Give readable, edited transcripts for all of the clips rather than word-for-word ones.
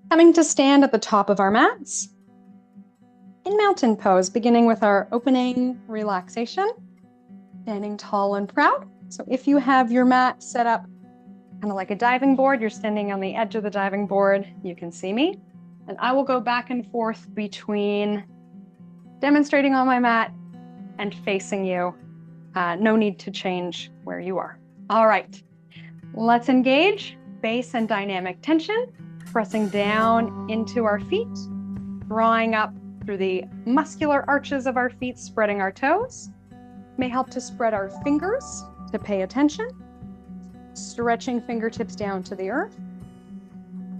Coming to stand at the top of our mats in mountain pose, beginning with our opening relaxation, standing tall and proud. So if you have your mat set up kind of like a diving board, you're standing on the edge of the diving board, you can see me. And I will go back and forth between demonstrating on my mat and facing you. No need to change where you are. All right, let's engage base and dynamic tension, pressing down into our feet, drawing up through the muscular arches of our feet, spreading our toes. May help to spread our fingers to pay attention, stretching fingertips down to the earth,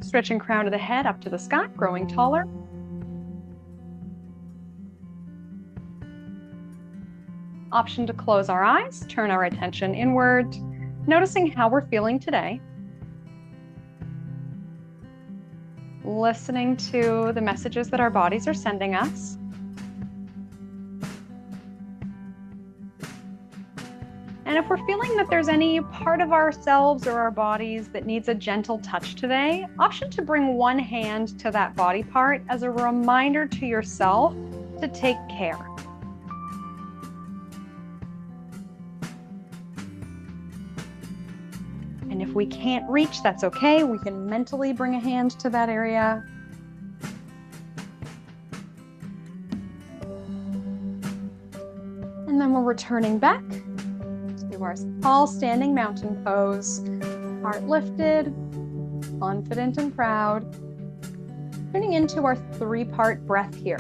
stretching crown of the head up to the sky, growing taller. Option to close our eyes, turn our attention inward, noticing how we're feeling today. Listening to the messages that our bodies are sending us. And if we're feeling that there's any part of ourselves or our bodies that needs a gentle touch today, option to bring one hand to that body part as a reminder to yourself to take care. And if we can't reach, that's okay. We can mentally bring a hand to that area. And then we're returning back to our tall standing mountain pose, heart lifted, confident and proud. Tuning into our three-part breath here.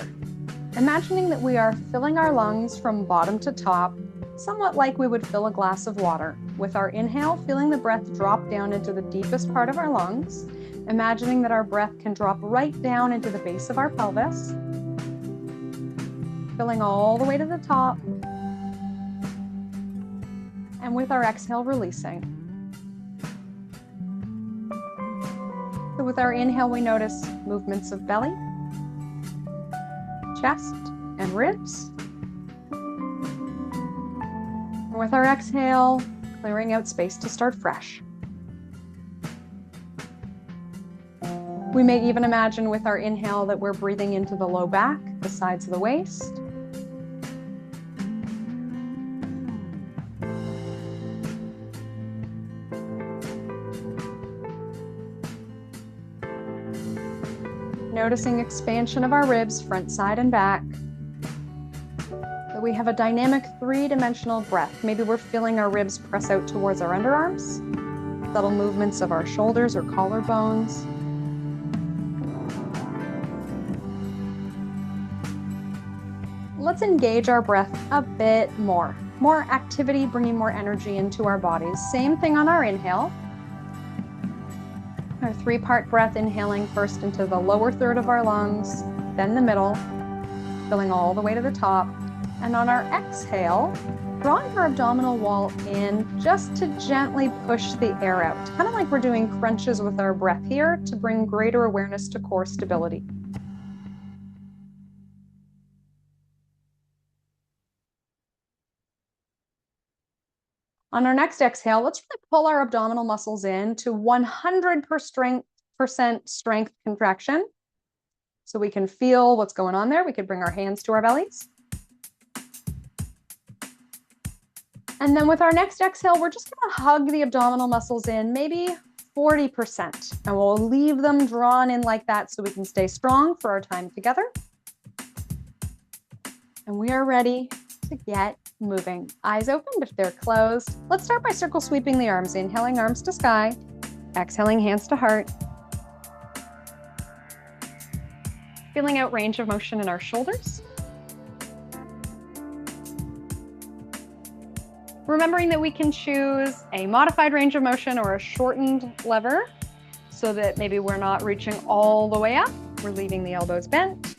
Imagining that we are filling our lungs from bottom to top, somewhat like we would fill a glass of water. With our inhale, feeling the breath drop down into the deepest part of our lungs, imagining that our breath can drop right down into the base of our pelvis, filling all the way to the top, and with our exhale, releasing. So with our inhale, we notice movements of belly, chest, and ribs. With our exhale, clearing out space to start fresh. We may even imagine with our inhale that we're breathing into the low back, the sides of the waist. Noticing expansion of our ribs, front, side, and back. We have a dynamic three-dimensional breath. Maybe we're feeling our ribs press out towards our underarms, subtle movements of our shoulders or collarbones. Let's engage our breath a bit more. More activity, bringing more energy into our bodies. Same thing on our inhale. Our three-part breath, inhaling first into the lower third of our lungs, then the middle, filling all the way to the top. And on our exhale, drawing our abdominal wall in just to gently push the air out, kind of like we're doing crunches with our breath here to bring greater awareness to core stability. On our next exhale, let's really pull our abdominal muscles in to 100% strength contraction. So we can feel what's going on there. We could bring our hands to our bellies. And then with our next exhale, we're just gonna hug the abdominal muscles in, maybe 40%. And we'll leave them drawn in like that so we can stay strong for our time together. And we are ready to get moving. Eyes open if they're closed. Let's start by circle sweeping the arms. Inhaling arms to sky, exhaling hands to heart. Feeling out range of motion in our shoulders. Remembering that we can choose a modified range of motion or a shortened lever so that maybe we're not reaching all the way up. We're leaving the elbows bent.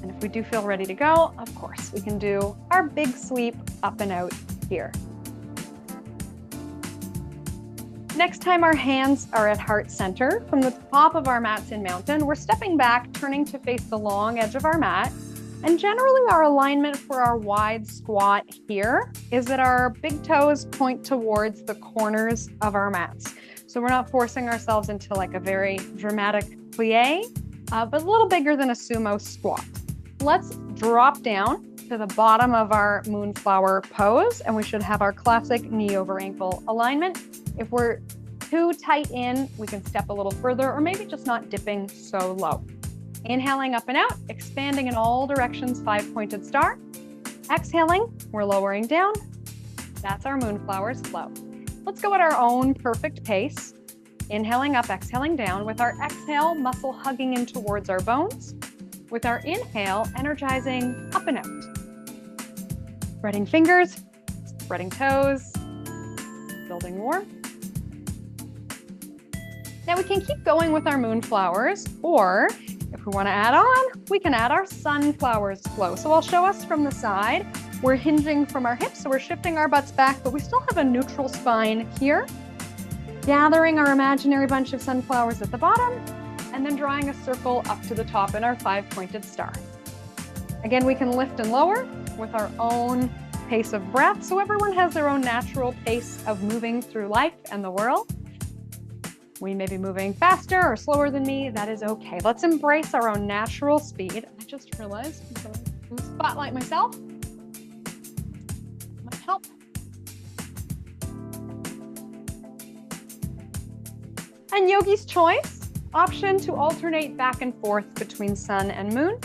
And if we do feel ready to go, of course, we can do our big sweep up and out here. Next time our hands are at heart center, from the top of our mats in mountain, we're stepping back, turning to face the long edge of our mat. And generally our alignment for our wide squat here is that our big toes point towards the corners of our mats. So we're not forcing ourselves into like a very dramatic plie, but a little bigger than a sumo squat. Let's drop down to the bottom of our moonflower pose, and we should have our classic knee over ankle alignment. If we're too tight in, we can step a little further, or maybe just not dipping so low. Inhaling up and out, expanding in all directions, 5-pointed star. Exhaling, we're lowering down. That's our moonflowers flow. Let's go at our own perfect pace. Inhaling up, exhaling down. With our exhale, muscle hugging in towards our bones. With our inhale, energizing up and out. Spreading fingers, spreading toes, building warmth. Now we can keep going with our moonflowers, or if we want to add on, we can add our sunflowers flow. So I'll show us from the side. We're hinging from our hips, so we're shifting our butts back, but we still have a neutral spine here. Gathering our imaginary bunch of sunflowers at the bottom, and then drawing a circle up to the top in our 5-pointed star. Again, we can lift and lower with our own pace of breath, so everyone has their own natural pace of moving through life and the world. We may be moving faster or slower than me, that is okay. Let's embrace our own natural speed. I just realized I'm going to spotlight myself. Might help. And yogi's choice, option to alternate back and forth between sun and moon,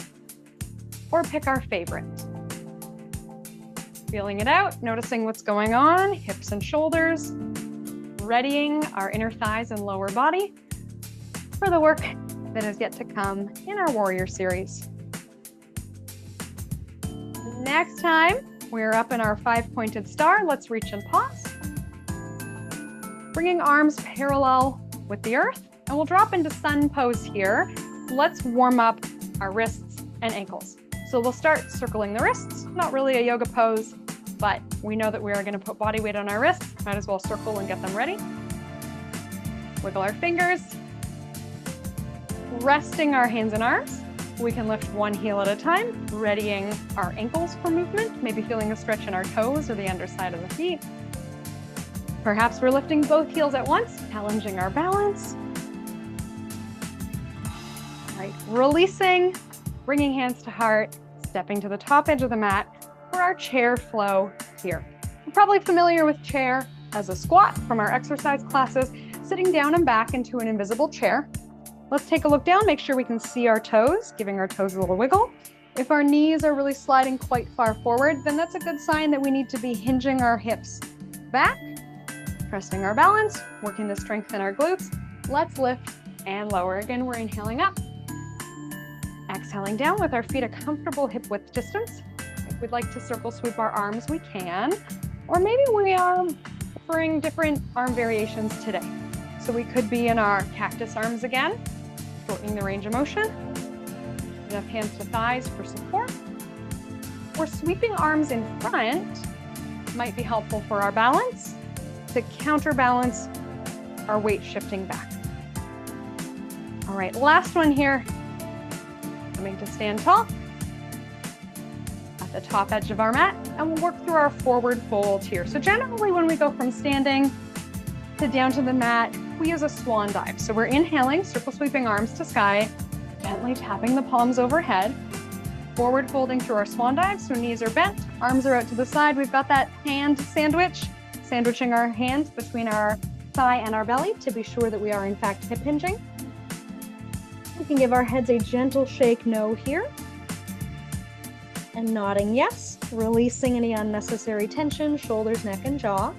or pick our favorite. Feeling it out, noticing what's going on, hips and shoulders, readying our inner thighs and lower body for the work that is yet to come in our warrior series. Next time, we're up in our 5-pointed star. Let's reach and pause. Bringing arms parallel with the earth, and we'll drop into sun pose here. Let's warm up our wrists and ankles. So we'll start circling the wrists, not really a yoga pose, but we know that we are going to put body weight on our wrists. Might as well circle and get them ready. Wiggle our fingers. Resting our hands and arms. We can lift one heel at a time, readying our ankles for movement, maybe feeling a stretch in our toes or the underside of the feet. Perhaps we're lifting both heels at once, challenging our balance. All right, releasing, bringing hands to heart, stepping to the top edge of the mat for our chair flow here. You're probably familiar with chair as a squat from our exercise classes, sitting down and back into an invisible chair. Let's take a look down, make sure we can see our toes, giving our toes a little wiggle. If our knees are really sliding quite far forward, then that's a good sign that we need to be hinging our hips back, pressing our balance, working to strengthen our glutes. Let's lift and lower. Again, we're inhaling up. Exhaling down with our feet a comfortable hip width distance. If we'd like to circle sweep our arms, we can. Or maybe we are preferring different arm variations today. So we could be in our cactus arms again, shortening the range of motion. Enough hands to thighs for support. Or sweeping arms in front might be helpful for our balance to counterbalance our weight shifting back. All right, last one here. Coming to stand tall at the top edge of our mat, and we'll work through our forward fold here. So generally when we go from standing to down to the mat, we use a swan dive. So we're inhaling, circle sweeping arms to sky, gently tapping the palms overhead, forward folding through our swan dive. So knees are bent, arms are out to the side. We've got that hand sandwich, sandwiching our hands between our thigh and our belly to be sure that we are in fact hip hinging. We can give our heads a gentle shake no here. And nodding yes, releasing any unnecessary tension, shoulders, neck, and jaw.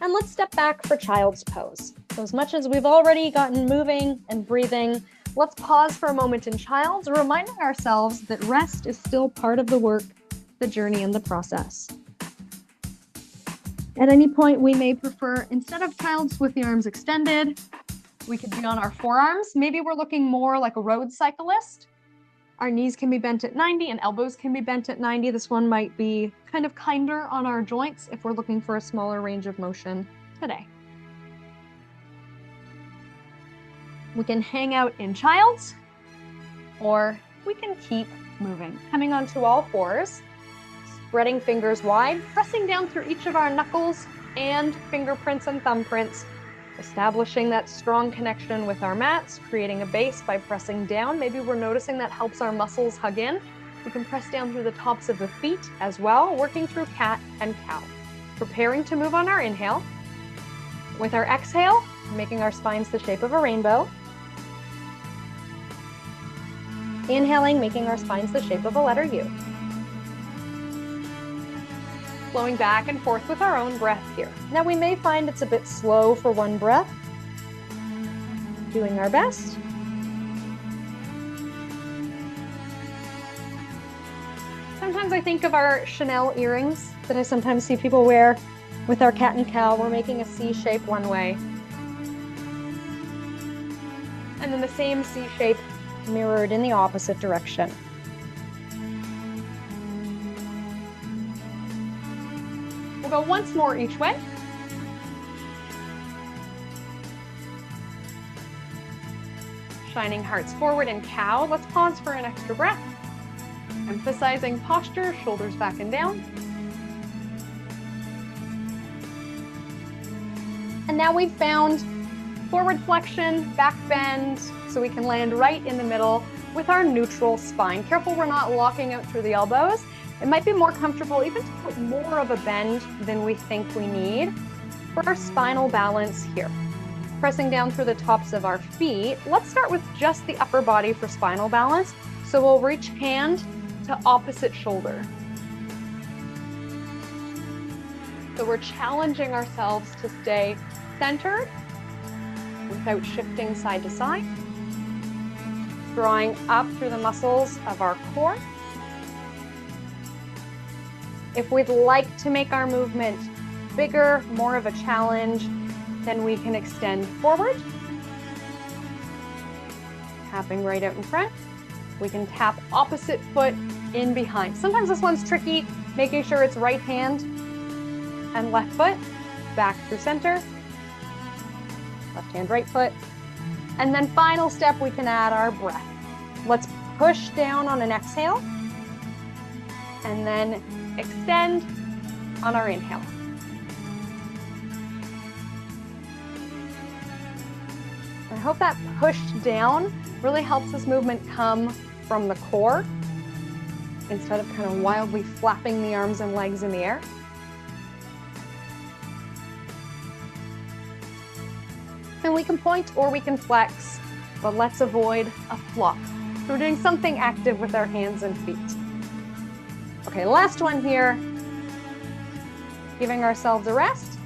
And let's step back for child's pose. So as much as we've already gotten moving and breathing, let's pause for a moment in child's, reminding ourselves that rest is still part of the work, the journey, and the process. At any point, we may prefer, instead of child's with the arms extended, we could be on our forearms. Maybe we're looking more like a road cyclist. Our knees can be bent at 90 and elbows can be bent at 90. This one might be kind of kinder on our joints if we're looking for a smaller range of motion today. We can hang out in child's, or we can keep moving. Coming onto all fours, spreading fingers wide, pressing down through each of our knuckles and fingerprints and thumbprints, establishing that strong connection with our mats, creating a base by pressing down. Maybe we're noticing that helps our muscles hug in. We can press down through the tops of the feet as well, working through cat and cow. Preparing to move on our inhale. With our exhale, making our spines the shape of a rainbow. Inhaling, making our spines the shape of a letter U. Flowing back and forth with our own breath here. Now we may find it's a bit slow for one breath. Doing our best. Sometimes I think of our Chanel earrings that I sometimes see people wear with our cat and cow. We're making a C shape one way. And then the same C shape mirrored in the opposite direction. We'll go once more each way. Shining hearts forward in cow. Let's pause for an extra breath. Emphasizing posture, shoulders back and down. And now we've found forward flexion, back bend, so we can land right in the middle with our neutral spine. Careful we're not locking out through the elbows. It might be more comfortable even to put more of a bend than we think we need for our spinal balance here. Pressing down through the tops of our feet. Let's start with just the upper body for spinal balance. So we'll reach hand to opposite shoulder. So we're challenging ourselves to stay centered without shifting side to side. Drawing up through the muscles of our core. If we'd like to make our movement bigger, more of a challenge, then we can extend forward. Tapping right out in front. We can tap opposite foot in behind. Sometimes this one's tricky, making sure it's right hand and left foot, back through center, left hand, right foot. And then final step, we can add our breath. Let's push down on an exhale and then extend on our inhale. I hope that push down really helps this movement come from the core instead of kind of wildly flapping the arms and legs in the air. And we can point or we can flex, but let's avoid a flop. So we're doing something active with our hands and feet. Okay, last one here. Giving ourselves a rest.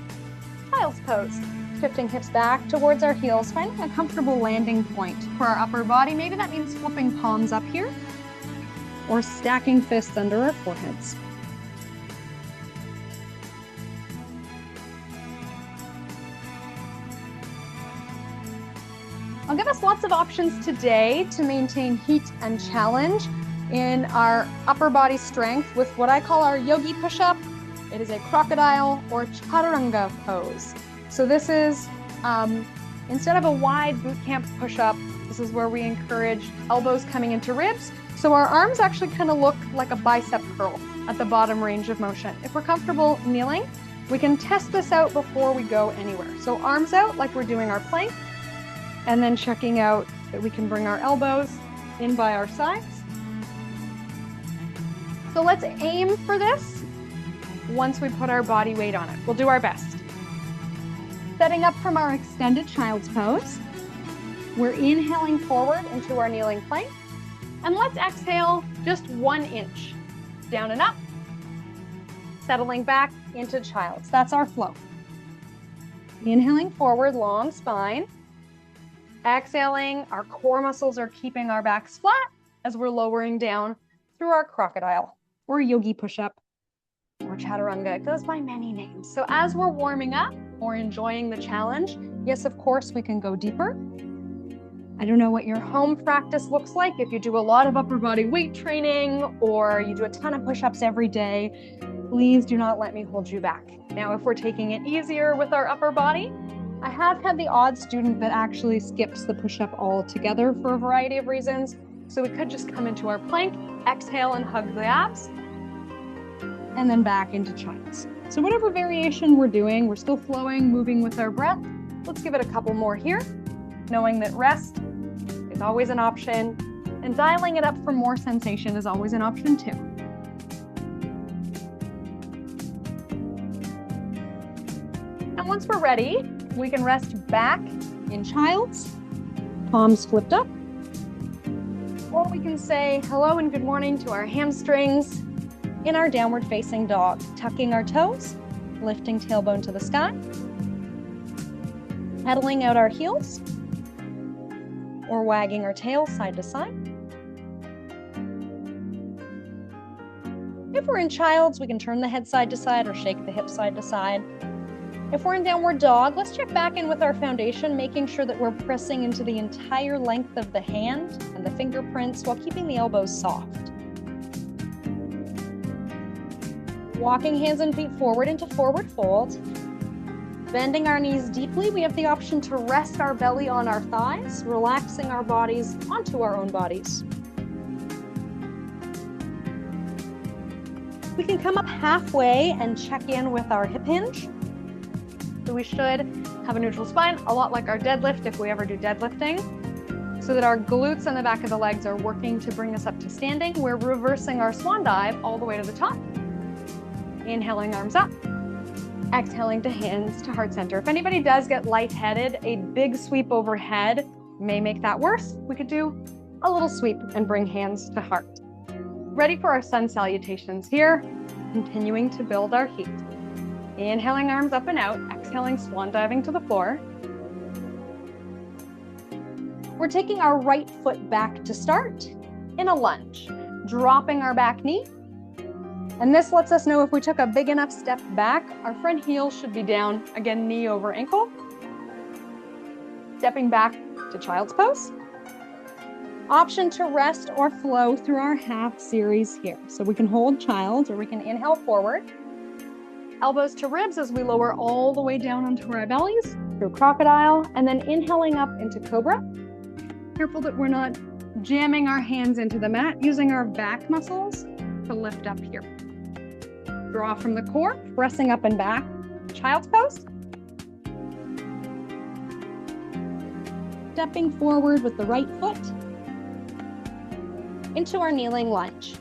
Child's pose. Shifting hips back towards our heels, finding a comfortable landing point for our upper body. Maybe that means flipping palms up here or stacking fists under our foreheads. I'll give us lots of options today to maintain heat and challenge in our upper body strength with what I call our yogi push-up. It is a crocodile or chaturanga pose. So this is, instead of a wide boot camp push-up, this is where we encourage elbows coming into ribs. So our arms actually kind of look like a bicep curl at the bottom range of motion. If we're comfortable kneeling, we can test this out before we go anywhere. So arms out like we're doing our plank, and then checking out that we can bring our elbows in by our sides. So let's aim for this once we put our body weight on it. We'll do our best. Setting up from our extended child's pose. We're inhaling forward into our kneeling plank. And let's exhale just 1 inch. Down and up. Settling back into child's. That's our flow. Inhaling forward, long spine. Exhaling, our core muscles are keeping our backs flat as we're lowering down through our crocodile or yogi push-up or chaturanga. It goes by many names. So as we're warming up or enjoying the challenge, yes, of course, we can go deeper. I don't know what your home practice looks like. If you do a lot of upper body weight training or you do a ton of push-ups every day, please do not let me hold you back. Now, if we're taking it easier with our upper body, I have had the odd student that actually skips the push-up altogether for a variety of reasons. So we could just come into our plank, exhale and hug the abs, and then back into child's. So whatever variation we're doing, we're still flowing, moving with our breath. Let's give it a couple more here, knowing that rest is always an option, and dialing it up for more sensation is always an option too. And once we're ready, we can rest back in child's, palms flipped up. Or we can say hello and good morning to our hamstrings in our downward facing dog, tucking our toes, lifting tailbone to the sky, pedaling out our heels, or wagging our tail side to side. If we're in child's, we can turn the head side to side or shake the hips side to side. If we're in downward dog, let's check back in with our foundation, making sure that we're pressing into the entire length of the hand and the fingerprints while keeping the elbows soft. Walking hands and feet forward into forward fold. Bending our knees deeply, we have the option to rest our belly on our thighs, relaxing our bodies onto our own bodies. We can come up halfway and check in with our hip hinge. So we should have a neutral spine, a lot like our deadlift if we ever do deadlifting, so that our glutes and the back of the legs are working to bring us up to standing. We're reversing our swan dive all the way to the top. Inhaling, arms up. Exhaling to hands to heart center. If anybody does get lightheaded, a big sweep overhead may make that worse. We could do a little sweep and bring hands to heart. Ready for our sun salutations here, continuing to build our heat. Inhaling, arms up and out. Exhaling, swan diving to the floor. We're taking our right foot back to start in a lunge, dropping our back knee. And this lets us know if we took a big enough step back, our front heel should be down, again, knee over ankle. Stepping back to child's pose. Option to rest or flow through our half series here. So we can hold child or we can inhale forward. Elbows to ribs as we lower all the way down onto our bellies through crocodile, and then inhaling up into cobra. Careful that we're not jamming our hands into the mat, using our back muscles to lift up here. Draw from the core, pressing up and back, child's pose. Stepping forward with the right foot into our kneeling lunge.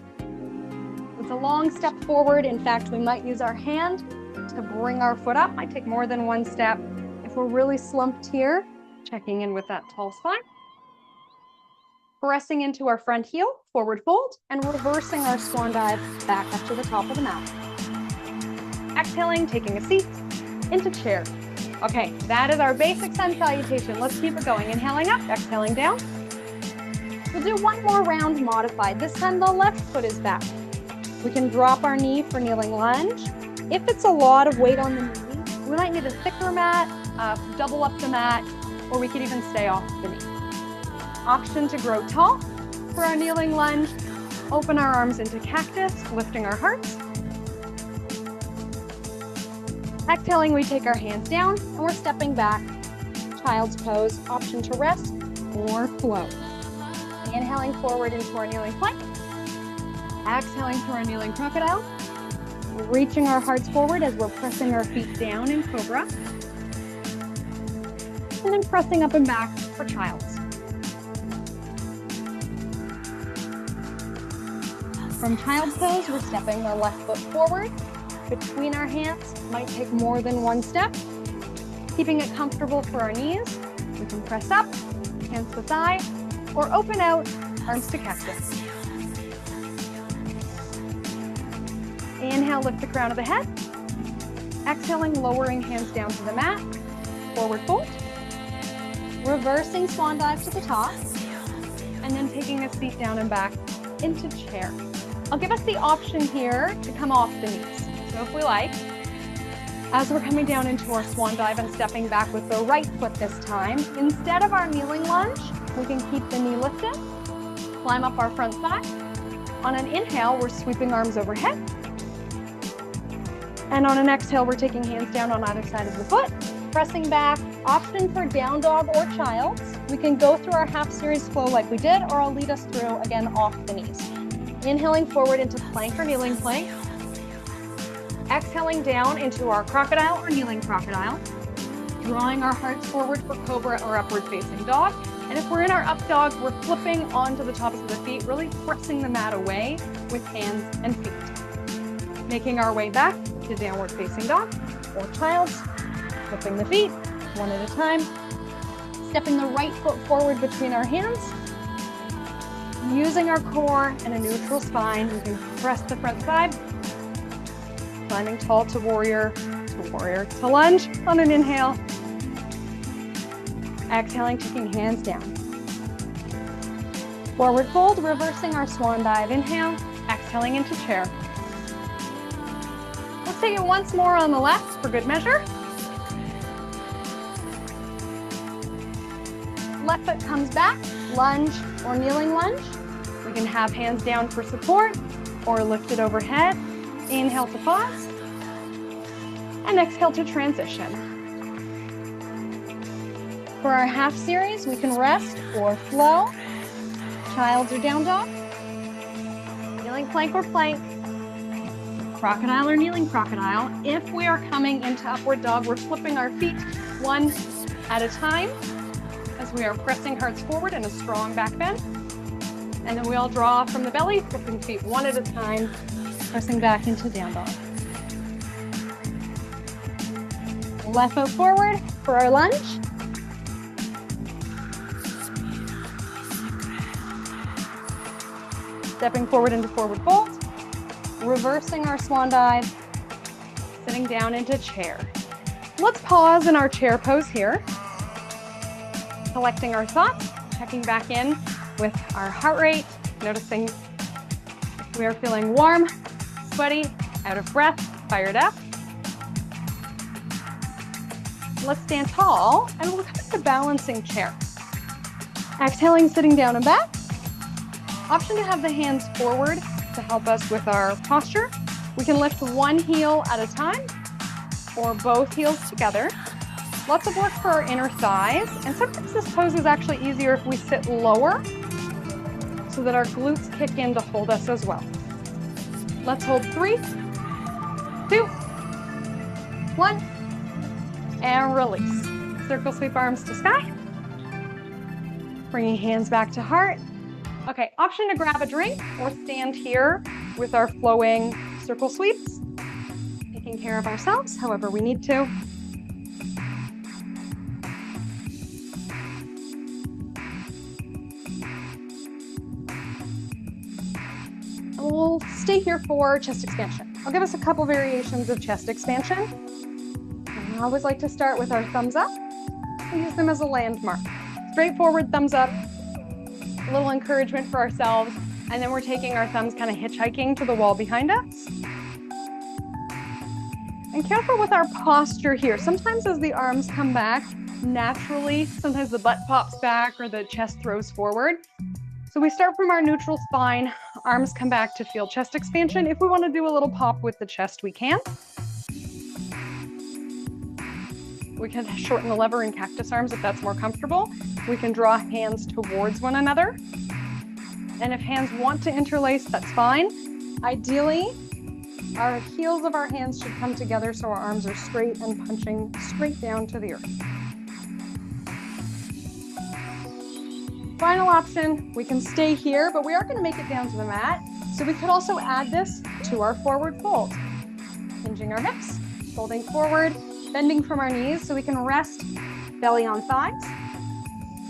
It's a long step forward. In fact, we might use our hand to bring our foot up. Might take more than one step. If we're really slumped here, checking in with that tall spine. Pressing into our front heel, forward fold, and reversing our swan dive back up to the top of the mat. Exhaling, taking a seat, into chair. Okay, that is our basic sun salutation. Let's keep it going. Inhaling up, exhaling down. We'll do one more round modified. This time the left foot is back. We can drop our knee for kneeling lunge. If it's a lot of weight on the knee, we might need a thicker mat, double up the mat, or we could even stay off the knee. Option to grow tall for our kneeling lunge. Open our arms into cactus, lifting our hearts. Exhaling, we take our hands down and we're stepping back. Child's pose, option to rest or flow. Inhaling forward into our kneeling plank. Exhaling to our kneeling crocodile. Reaching our hearts forward as we're pressing our feet down in cobra. And then pressing up and back for child's. From child's pose, we're stepping the left foot forward. Between our hands, might take more than one step. Keeping it comfortable for our knees, we can press up, hands to thigh, or open out, arms to cactus. Inhale, lift the crown of the head. Exhaling, lowering hands down to the mat, forward fold. Reversing swan dive to the top, and then taking a seat down and back into chair. I'll give us the option here to come off the knees. So if we like, as we're coming down into our swan dive and stepping back with the right foot this time, instead of our kneeling lunge, we can keep the knee lifted, climb up our front thigh. On an inhale, we're sweeping arms overhead. And on an exhale, we're taking hands down on either side of the foot, pressing back. Option for down dog or child's. We can go through our half series flow like we did, or I'll lead us through again off the knees. Inhaling forward into plank or kneeling plank. Exhaling down into our crocodile or kneeling crocodile. Drawing our hearts forward for cobra or upward facing dog. And if we're in our up dog, we're flipping onto the tops of the feet, really pressing the mat away with hands and feet. Making our way back to downward facing dog or child's, flipping the feet one at a time. Stepping the right foot forward between our hands. Using our core and a neutral spine, we can press the front side. Climbing tall to warrior, to lunge on an inhale. Exhaling, taking hands down. Forward fold, reversing our swan dive. Inhale, exhaling into chair. Let's take it once more on the left for good measure. Left foot comes back, lunge or kneeling lunge. We can have hands down for support or lifted overhead. Inhale to pause and exhale to transition. For our half series, we can rest or flow. Child's or down dog. Kneeling plank or plank. Crocodile or kneeling crocodile. If we are coming into upward dog, we're flipping our feet one at a time as we are pressing hearts forward in a strong back bend. And then we'll draw from the belly, flipping feet one at a time, pressing back into down dog. Left foot forward for our lunge. Stepping forward into forward fold. Reversing our swan dive. Sitting down into chair. Let's pause in our chair pose here. Collecting our thoughts, checking back in with our heart rate, noticing if we are feeling warm, sweaty, out of breath, fired up. Let's stand tall and we'll come to balancing chair. Exhaling, sitting down and back. Option to have the hands forward to help us with our posture. We can lift one heel at a time or both heels together. Lots of work for our inner thighs, and sometimes this pose is actually easier if we sit lower so that our glutes kick in to hold us as well. Let's hold 3, 2, 1, and release. Circle sweep arms to sky. Bringing hands back to heart. Okay, option to grab a drink or stand here with our flowing circle sweeps. Taking care of ourselves however we need to. We'll stay here for chest expansion. I'll give us a couple variations of chest expansion. I always like to start with our thumbs up. We use them as a landmark. Straightforward thumbs up, a little encouragement for ourselves, and then we're taking our thumbs kind of hitchhiking to the wall behind us. And careful with our posture here. Sometimes as the arms come back, naturally, sometimes the butt pops back or the chest throws forward. So we start from our neutral spine, arms come back to feel chest expansion. If we want to do a little pop with the chest, we can. We can shorten the lever in cactus arms if that's more comfortable. We can draw hands towards one another. And if hands want to interlace, that's fine. Ideally, our heels of our hands should come together so our arms are straight and punching straight down to the earth. Final option, we can stay here, but we are going to make it down to the mat. So we could also add this to our forward fold. Hinging our hips, folding forward, bending from our knees so we can rest belly on thighs.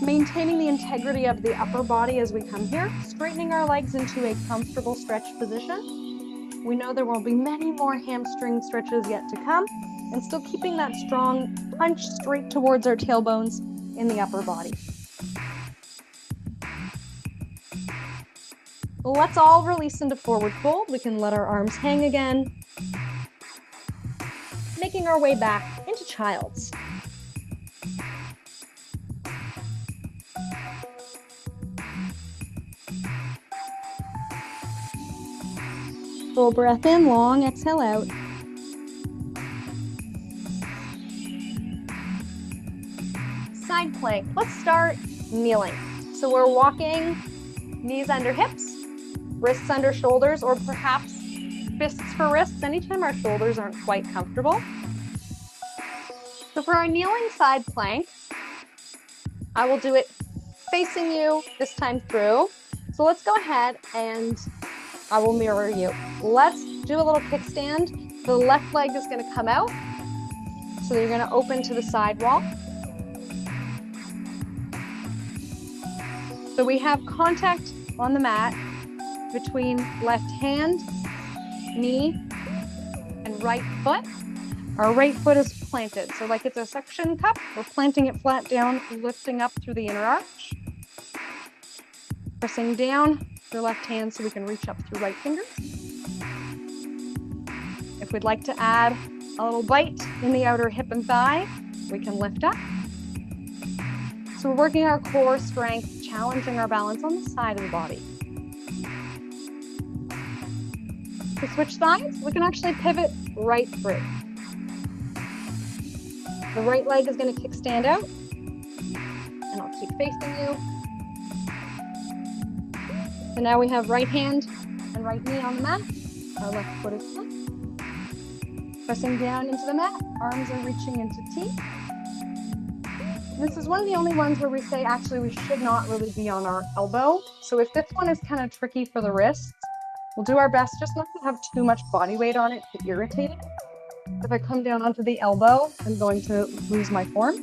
Maintaining the integrity of the upper body as we come here, straightening our legs into a comfortable stretch position. We know there will be many more hamstring stretches yet to come, and still keeping that strong punch straight towards our tailbones in the upper body. Let's all release into forward fold. We can let our arms hang again. Making our way back into child's. Full breath in, long exhale out. Side plank. Let's start kneeling. So we're walking knees under hips, wrists under shoulders, or perhaps fists for wrists anytime our shoulders aren't quite comfortable. So for our kneeling side plank, I will do it facing you this time through. So let's go ahead and I will mirror you. Let's do a little kickstand. The left leg is going to come out. So you're going to open to the side wall. So we have contact on the mat between left hand, knee, and right foot. Our right foot is planted. So like it's a suction cup, we're planting it flat down, lifting up through the inner arch. Pressing down your left hand so we can reach up through right fingers. If we'd like to add a little bite in the outer hip and thigh, we can lift up. So we're working our core strength, challenging our balance on the side of the body. To switch sides, we can actually pivot right through. The right leg is going to kickstand out, and I'll keep facing you. So now we have right hand and right knee on the mat. Our left foot is flat. Pressing down into the mat, arms are reaching into T. This is one of the only ones where we say actually we should not really be on our elbow. So if this one is kind of tricky for the wrists, we'll do our best just not to have too much body weight on it to irritate it. If I come down onto the elbow, I'm going to lose my form.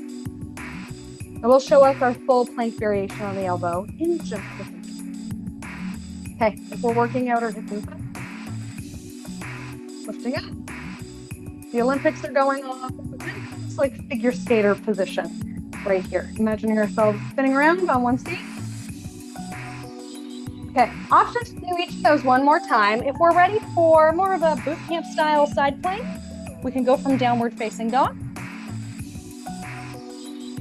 I will show us our full plank variation on the elbow in just a second. Okay, if we're working out our hip movement, lifting up. The Olympics are going off. It's like figure skater position right here. Imagining ourselves spinning around on one seat. Okay, options to do each of those one more time. If we're ready for more of a boot camp style side plank, we can go from downward facing dog.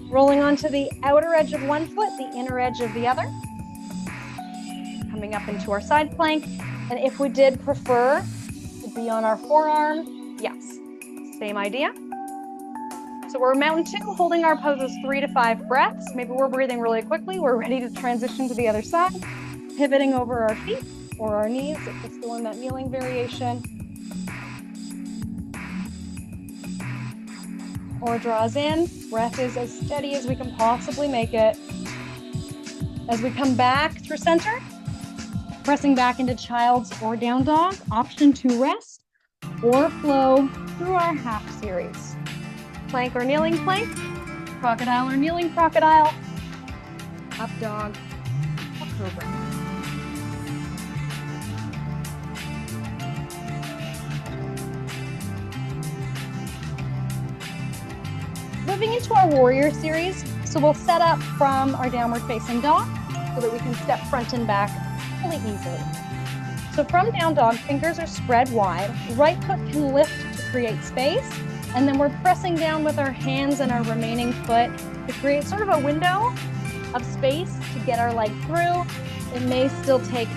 Rolling onto the outer edge of one foot, the inner edge of the other. Coming up into our side plank. And if we did prefer to be on our forearm, yes, same idea. So we're mountain two, holding our poses 3 to 5 breaths. Maybe we're breathing really quickly. We're ready to transition to the other side. Pivoting over our feet or our knees if we're still in that kneeling variation. Core draws in, breath is as steady as we can possibly make it. As we come back through center, pressing back into child's or down dog, option to rest or flow through our half series. Plank or kneeling plank, crocodile or kneeling crocodile, up dog, or cobra. Moving into our warrior series, so we'll set up from our downward facing dog so that we can step front and back really easily. So from down dog, fingers are spread wide, right foot can lift to create space, and then we're pressing down with our hands and our remaining foot to create sort of a window of space to get our leg through. It may still take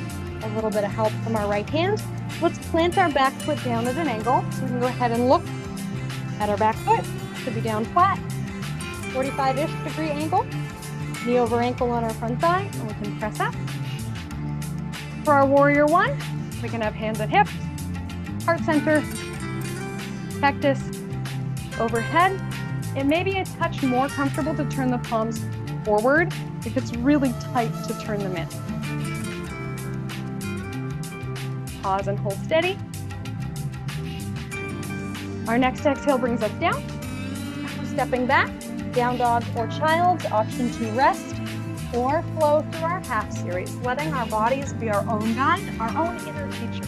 a little bit of help from our right hand. Let's plant our back foot down at an angle, so we can go ahead and look at our back foot. Should be down flat, 45-ish degree angle, knee over ankle on our front thigh, and we can press up. For our warrior one, we can have hands at hips, heart center, cactus, overhead. It may be a touch more comfortable to turn the palms forward if it's really tight to turn them in. Pause and hold steady. Our next exhale brings us down. Stepping back, down dog or child, option to rest or flow through our half series, letting our bodies be our own guide, our own inner teacher.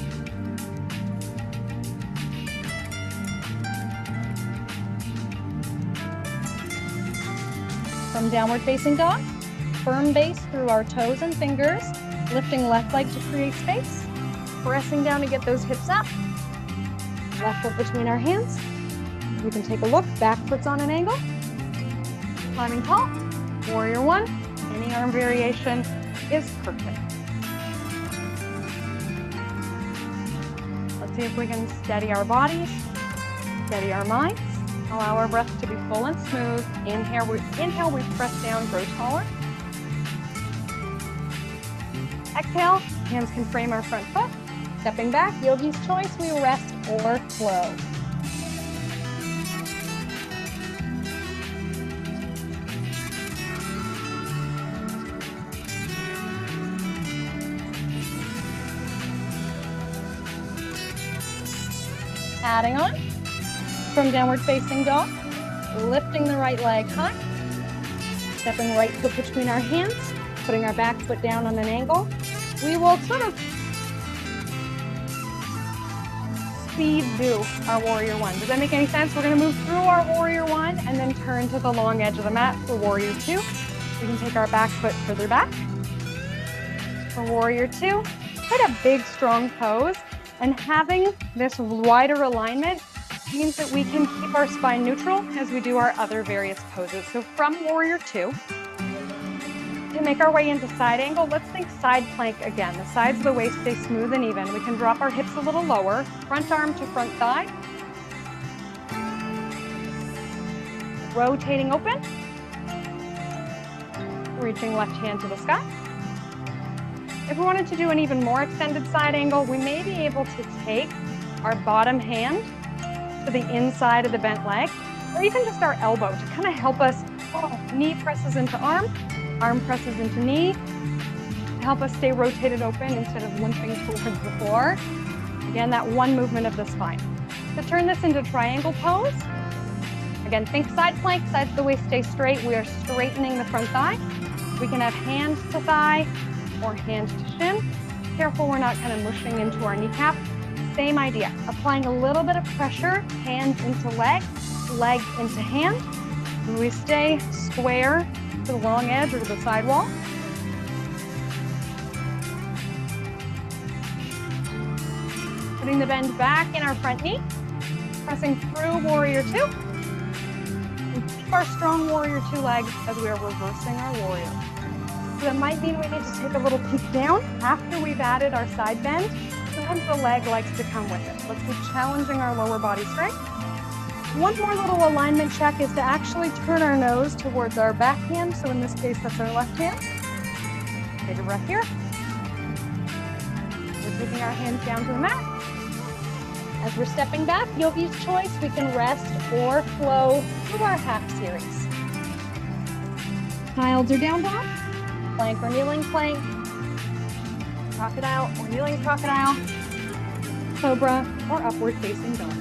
From downward facing dog, firm base through our toes and fingers, lifting left leg to create space, pressing down to get those hips up, left foot between our hands. We can take a look, back foot's on an angle, climbing tall, warrior one, any arm variation is perfect. Let's see if we can steady our bodies, steady our minds, allow our breath to be full and smooth. Inhale, we press down, grow taller. Exhale, hands can frame our front foot, Stepping back, yogi's choice, we rest or flow. Adding on from downward facing dog, lifting the right leg high, stepping right foot between our hands, putting our back foot down on an angle. We will sort of speed do our warrior one. Does that make any sense? We're going to move through our warrior one and then turn to the long edge of the mat for warrior two. We can take our back foot further back. For warrior two, quite a big, strong pose. And having this wider alignment means that we can keep our spine neutral as we do our other various poses. So from warrior two, to make our way into side angle, let's think side plank again. The sides of the waist stay smooth and even. We can drop our hips a little lower, front arm to front thigh. Rotating open. Reaching left hand to the sky. If we wanted to do an even more extended side angle, we may be able to take our bottom hand to the inside of the bent leg, or even just our elbow to kind of help us, knee presses into arm presses into knee, to help us stay rotated open instead of limping towards the floor. Again, that one movement of the spine. To turn this into triangle pose, again, think side plank, sides of the waist stay straight. We are straightening the front thigh. We can have hand to thigh, or hand to shin. Careful we're not kind of mushing into our kneecap. Same idea, applying a little bit of pressure, hands into leg, leg into hand. And we stay square to the long edge or to the side wall. Putting the bend back in our front knee, pressing through warrior two. And keep our strong warrior two legs as we are reversing our warrior. So that might mean we need to take a little peek down after we've added our side bend. Sometimes the leg likes to come with it. Let's be challenging our lower body strength. One more little alignment check is to actually turn our nose towards our back hand. So in this case, that's our left hand. Take a breath here. We're taking our hands down to the mat. As we're stepping back, yogi's choice, we can rest or flow through our half series. Childs or down dog, plank or kneeling plank, crocodile or kneeling crocodile, cobra or upward facing dog.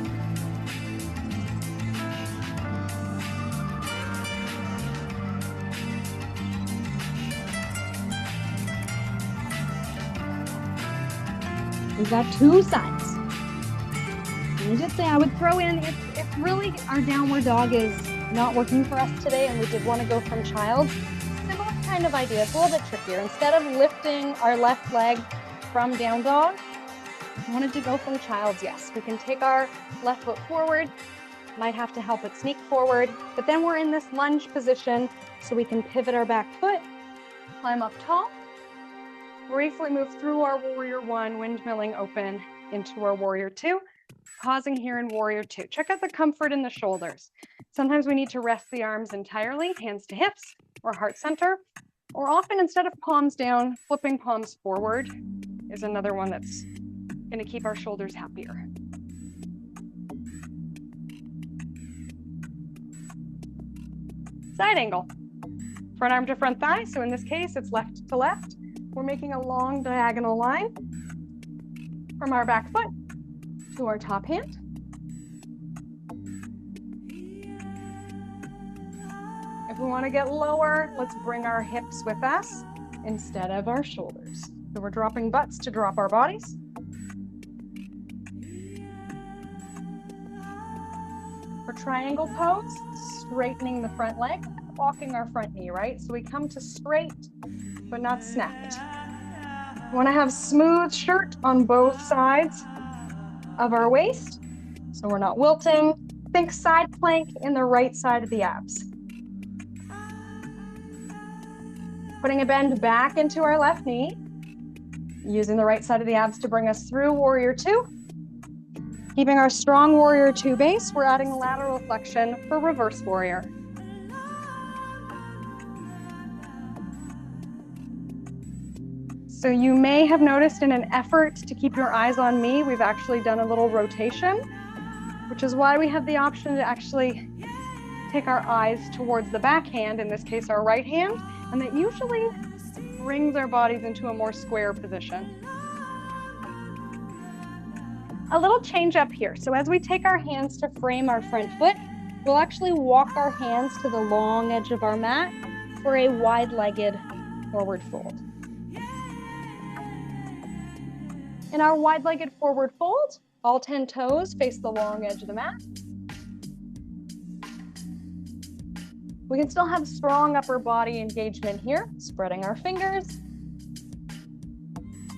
We've got two sides. Let me just say, I would throw in, if really our downward dog is not working for us today and we did want to go from child, similar kind of idea. It's a little bit trickier. Instead of lifting our left leg from down dog, I wanted to go from child's, yes. We can take our left foot forward, might have to help it sneak forward, but then we're in this lunge position so we can pivot our back foot, climb up tall, briefly move through our warrior one, windmilling open into our warrior two, pausing here in warrior two. Check out the comfort in the shoulders. Sometimes we need to rest the arms entirely, hands to hips or heart center, or often instead of palms down, flipping palms forward is another one that's going to keep our shoulders happier. Side angle. Front arm to front thigh. So in this case, it's left to left. We're making a long diagonal line from our back foot to our top hand. If we want to get lower, let's bring our hips with us instead of our shoulders. So we're dropping butts to drop our bodies. For triangle pose, straightening the front leg, walking our front knee, right? So we come to straight, but not snapped. We want to have smooth shirt on both sides of our waist, so we're not wilting. Think side plank in the right side of the abs. Putting a bend back into our left knee, using the right side of the abs to bring us through warrior two. Keeping our strong warrior two base, we're adding lateral flexion for reverse warrior. So you may have noticed in an effort to keep your eyes on me, we've actually done a little rotation, which is why we have the option to actually take our eyes towards the back hand, in this case our right hand, and that usually brings our bodies into a more square position. A little change up here. So as we take our hands to frame our front foot, we'll actually walk our hands to the long edge of our mat for a wide-legged forward fold. In our wide-legged forward fold, all 10 toes face the long edge of the mat. We can still have strong upper body engagement here, spreading our fingers.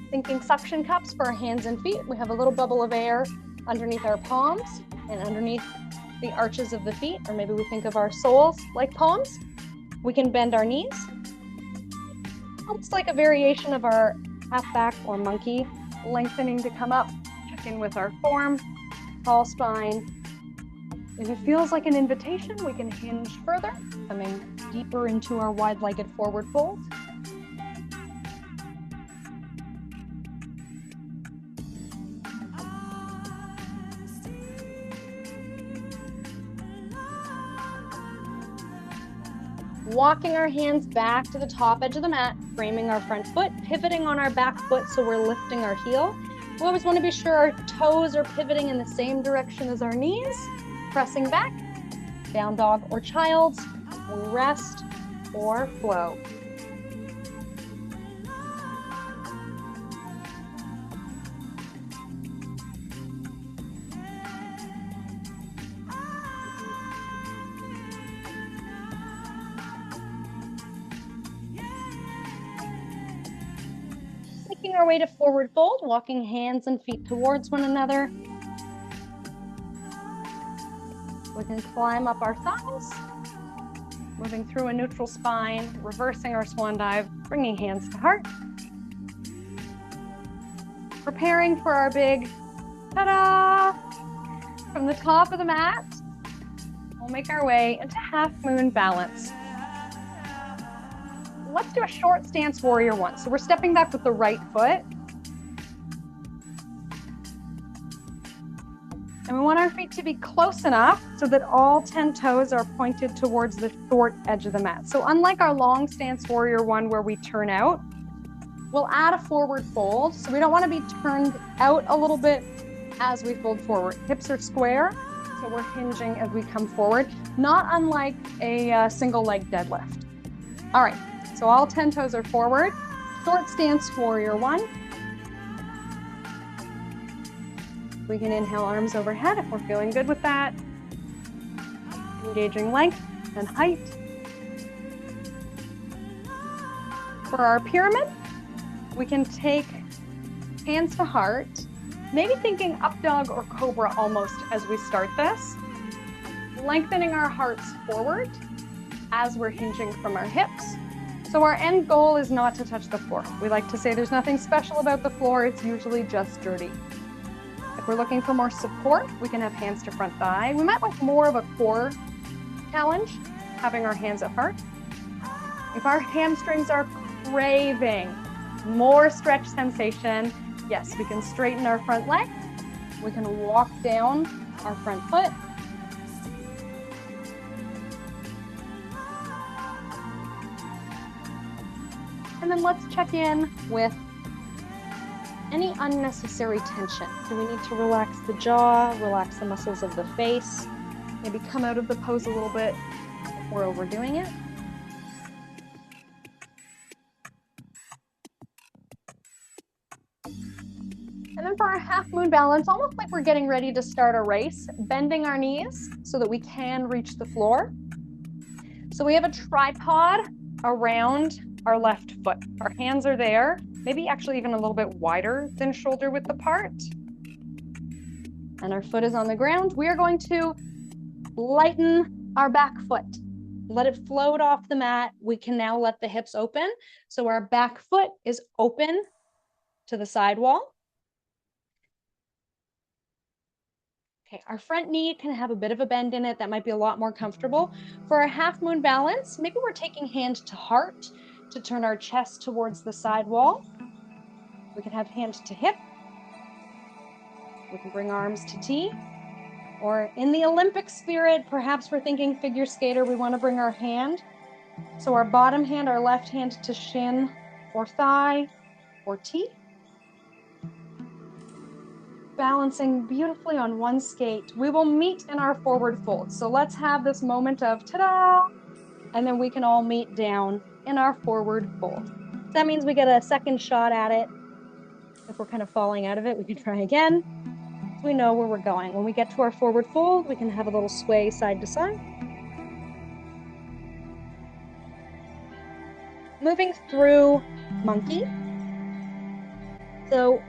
Thinking suction cups for our hands and feet. We have a little bubble of air underneath our palms and underneath the arches of the feet, or maybe we think of our soles like palms. We can bend our knees. Almost like a variation of our half back or monkey, lengthening to come up. Check in with our form, tall spine. If it feels like an invitation, we can hinge further, coming deeper into our wide-legged forward fold. Walking our hands back to the top edge of the mat, framing our front foot, pivoting on our back foot so we're lifting our heel. We always want to be sure our toes are pivoting in the same direction as our knees, pressing back, down dog or child, rest or flow. Making our way to forward fold, walking hands and feet towards one another. We can climb up our thighs, moving through a neutral spine, reversing our swan dive, bringing hands to heart. Preparing for our big ta-da! From the top of the mat, we'll make our way into half moon balance. Let's do a short stance warrior one. So we're stepping back with the right foot. And we want our feet to be close enough so that all 10 toes are pointed towards the short edge of the mat. So unlike our long stance warrior one where we turn out, we'll add a forward fold. So we don't want to be turned out a little bit as we fold forward. Hips are square, so we're hinging as we come forward, not unlike a single leg deadlift. All right, so all 10 toes are forward. Short stance warrior one. We can inhale arms overhead if we're feeling good with that. Engaging length and height. For our pyramid, we can take hands to heart, maybe thinking up dog or cobra almost as we start this. Lengthening our hearts forward as we're hinging from our hips. So our end goal is not to touch the floor. We like to say there's nothing special about the floor, it's usually just dirty. If we're looking for more support, we can have hands to front thigh. We might want more of a core challenge, having our hands at heart. If our hamstrings are craving more stretch sensation, yes, we can straighten our front leg. We can walk down our front foot. And then let's check in with any unnecessary tension. Do we need to relax the jaw, relax the muscles of the face, maybe come out of the pose a little bit if we're overdoing it? And then for our half moon balance, almost like we're getting ready to start a race, bending our knees so that we can reach the floor. So we have a tripod around our left foot. Our hands are there, maybe actually even a little bit wider than shoulder width apart. And our foot is on the ground. We are going to lighten our back foot. Let it float off the mat. We can now let the hips open. So our back foot is open to the side wall. Okay, our front knee can have a bit of a bend in it. That might be a lot more comfortable. For our half moon balance, maybe we're taking hand to heart to turn our chest towards the side wall. We can have hand to hip. We can bring arms to T. Or in the Olympic spirit, perhaps we're thinking figure skater, we want to bring our hand. So our bottom hand, our left hand to shin or thigh or T. Balancing beautifully on one skate. We will meet in our forward fold. So let's have this moment of ta-da, and then we can all meet down in our forward fold. So that means we get a second shot at it. If we're kind of falling out of it, we can try again. So we know where we're going. When we get to our forward fold, we can have a little sway side to side. Moving through monkey. So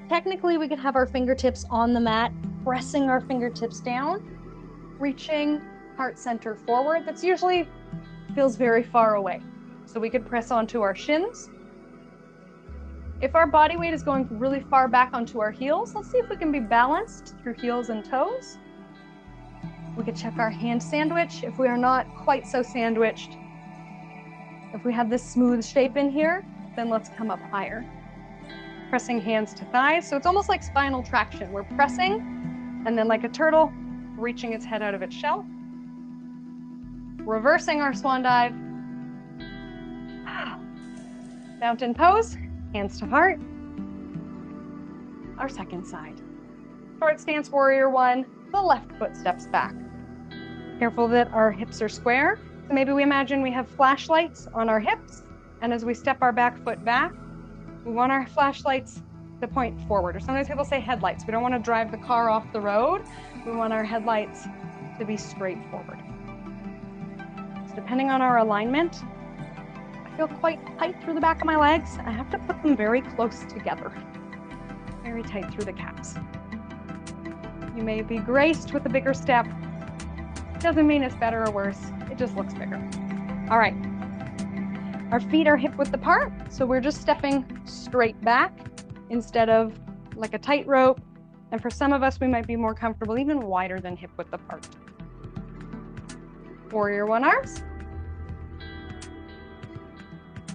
technically we could have our fingertips on the mat, pressing our fingertips down, reaching heart center forward. That's usually feels very far away. So we could press onto our shins. If our body weight is going really far back onto our heels, let's see if we can be balanced through heels and toes. We could check our hand sandwich if we are not quite so sandwiched. If we have this smooth shape in here, then let's come up higher. Pressing hands to thighs. So it's almost like spinal traction. We're pressing, and then like a turtle, reaching its head out of its shell. Reversing our swan dive. Mountain pose, hands to heart. Our second side. Short stance warrior one, the left foot steps back. Careful that our hips are square. So maybe we imagine we have flashlights on our hips, and as we step our back foot back, we want our flashlights to point forward. Or sometimes people say headlights. We don't want to drive the car off the road. We want our headlights to be straight forward. So depending on our alignment, I feel quite tight through the back of my legs. I have to put them very close together. Very tight through the calves. You may be graced with a bigger step. Doesn't mean it's better or worse. It just looks bigger. All right. Our feet are hip width apart, so we're just stepping straight back instead of like a tightrope. And for some of us, we might be more comfortable even wider than hip width apart. Warrior one arms.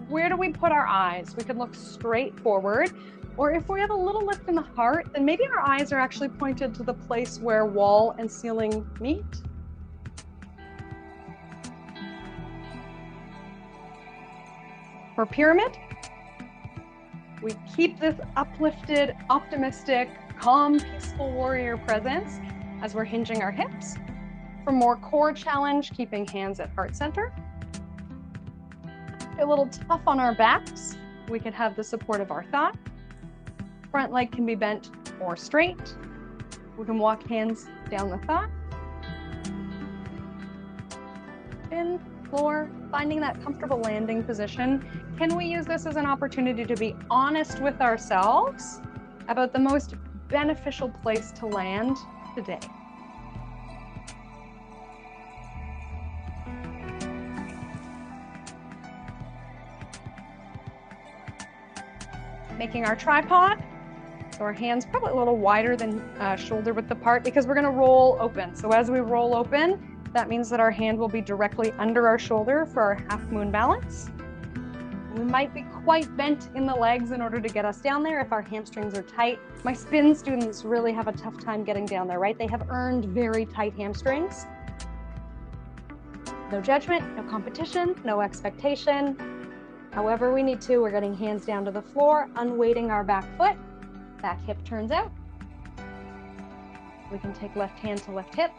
Where do we put our eyes? We can look straight forward, or if we have a little lift in the heart, then maybe our eyes are actually pointed to the place where wall and ceiling meet. For pyramid, we keep this uplifted, optimistic, calm, peaceful warrior presence as we're hinging our hips. For more core challenge, keeping hands at heart center. A little tough on our backs, we can have the support of our thigh. Front leg can be bent or straight. We can walk hands down the thigh. Chin, floor, finding that comfortable landing position. Can we use this as an opportunity to be honest with ourselves about the most beneficial place to land today? Making our tripod, so our hands probably a little wider than shoulder width apart because we're going to roll open. So as we roll open, that means that our hand will be directly under our shoulder for our half moon balance. We might be quite bent in the legs in order to get us down there if our hamstrings are tight. My spin students really have a tough time getting down there, right? They have earned very tight hamstrings. No judgment, no competition, no expectation. However we need to, we're getting hands down to the floor, unweighting our back foot. Back hip turns out. We can take left hand to left hip.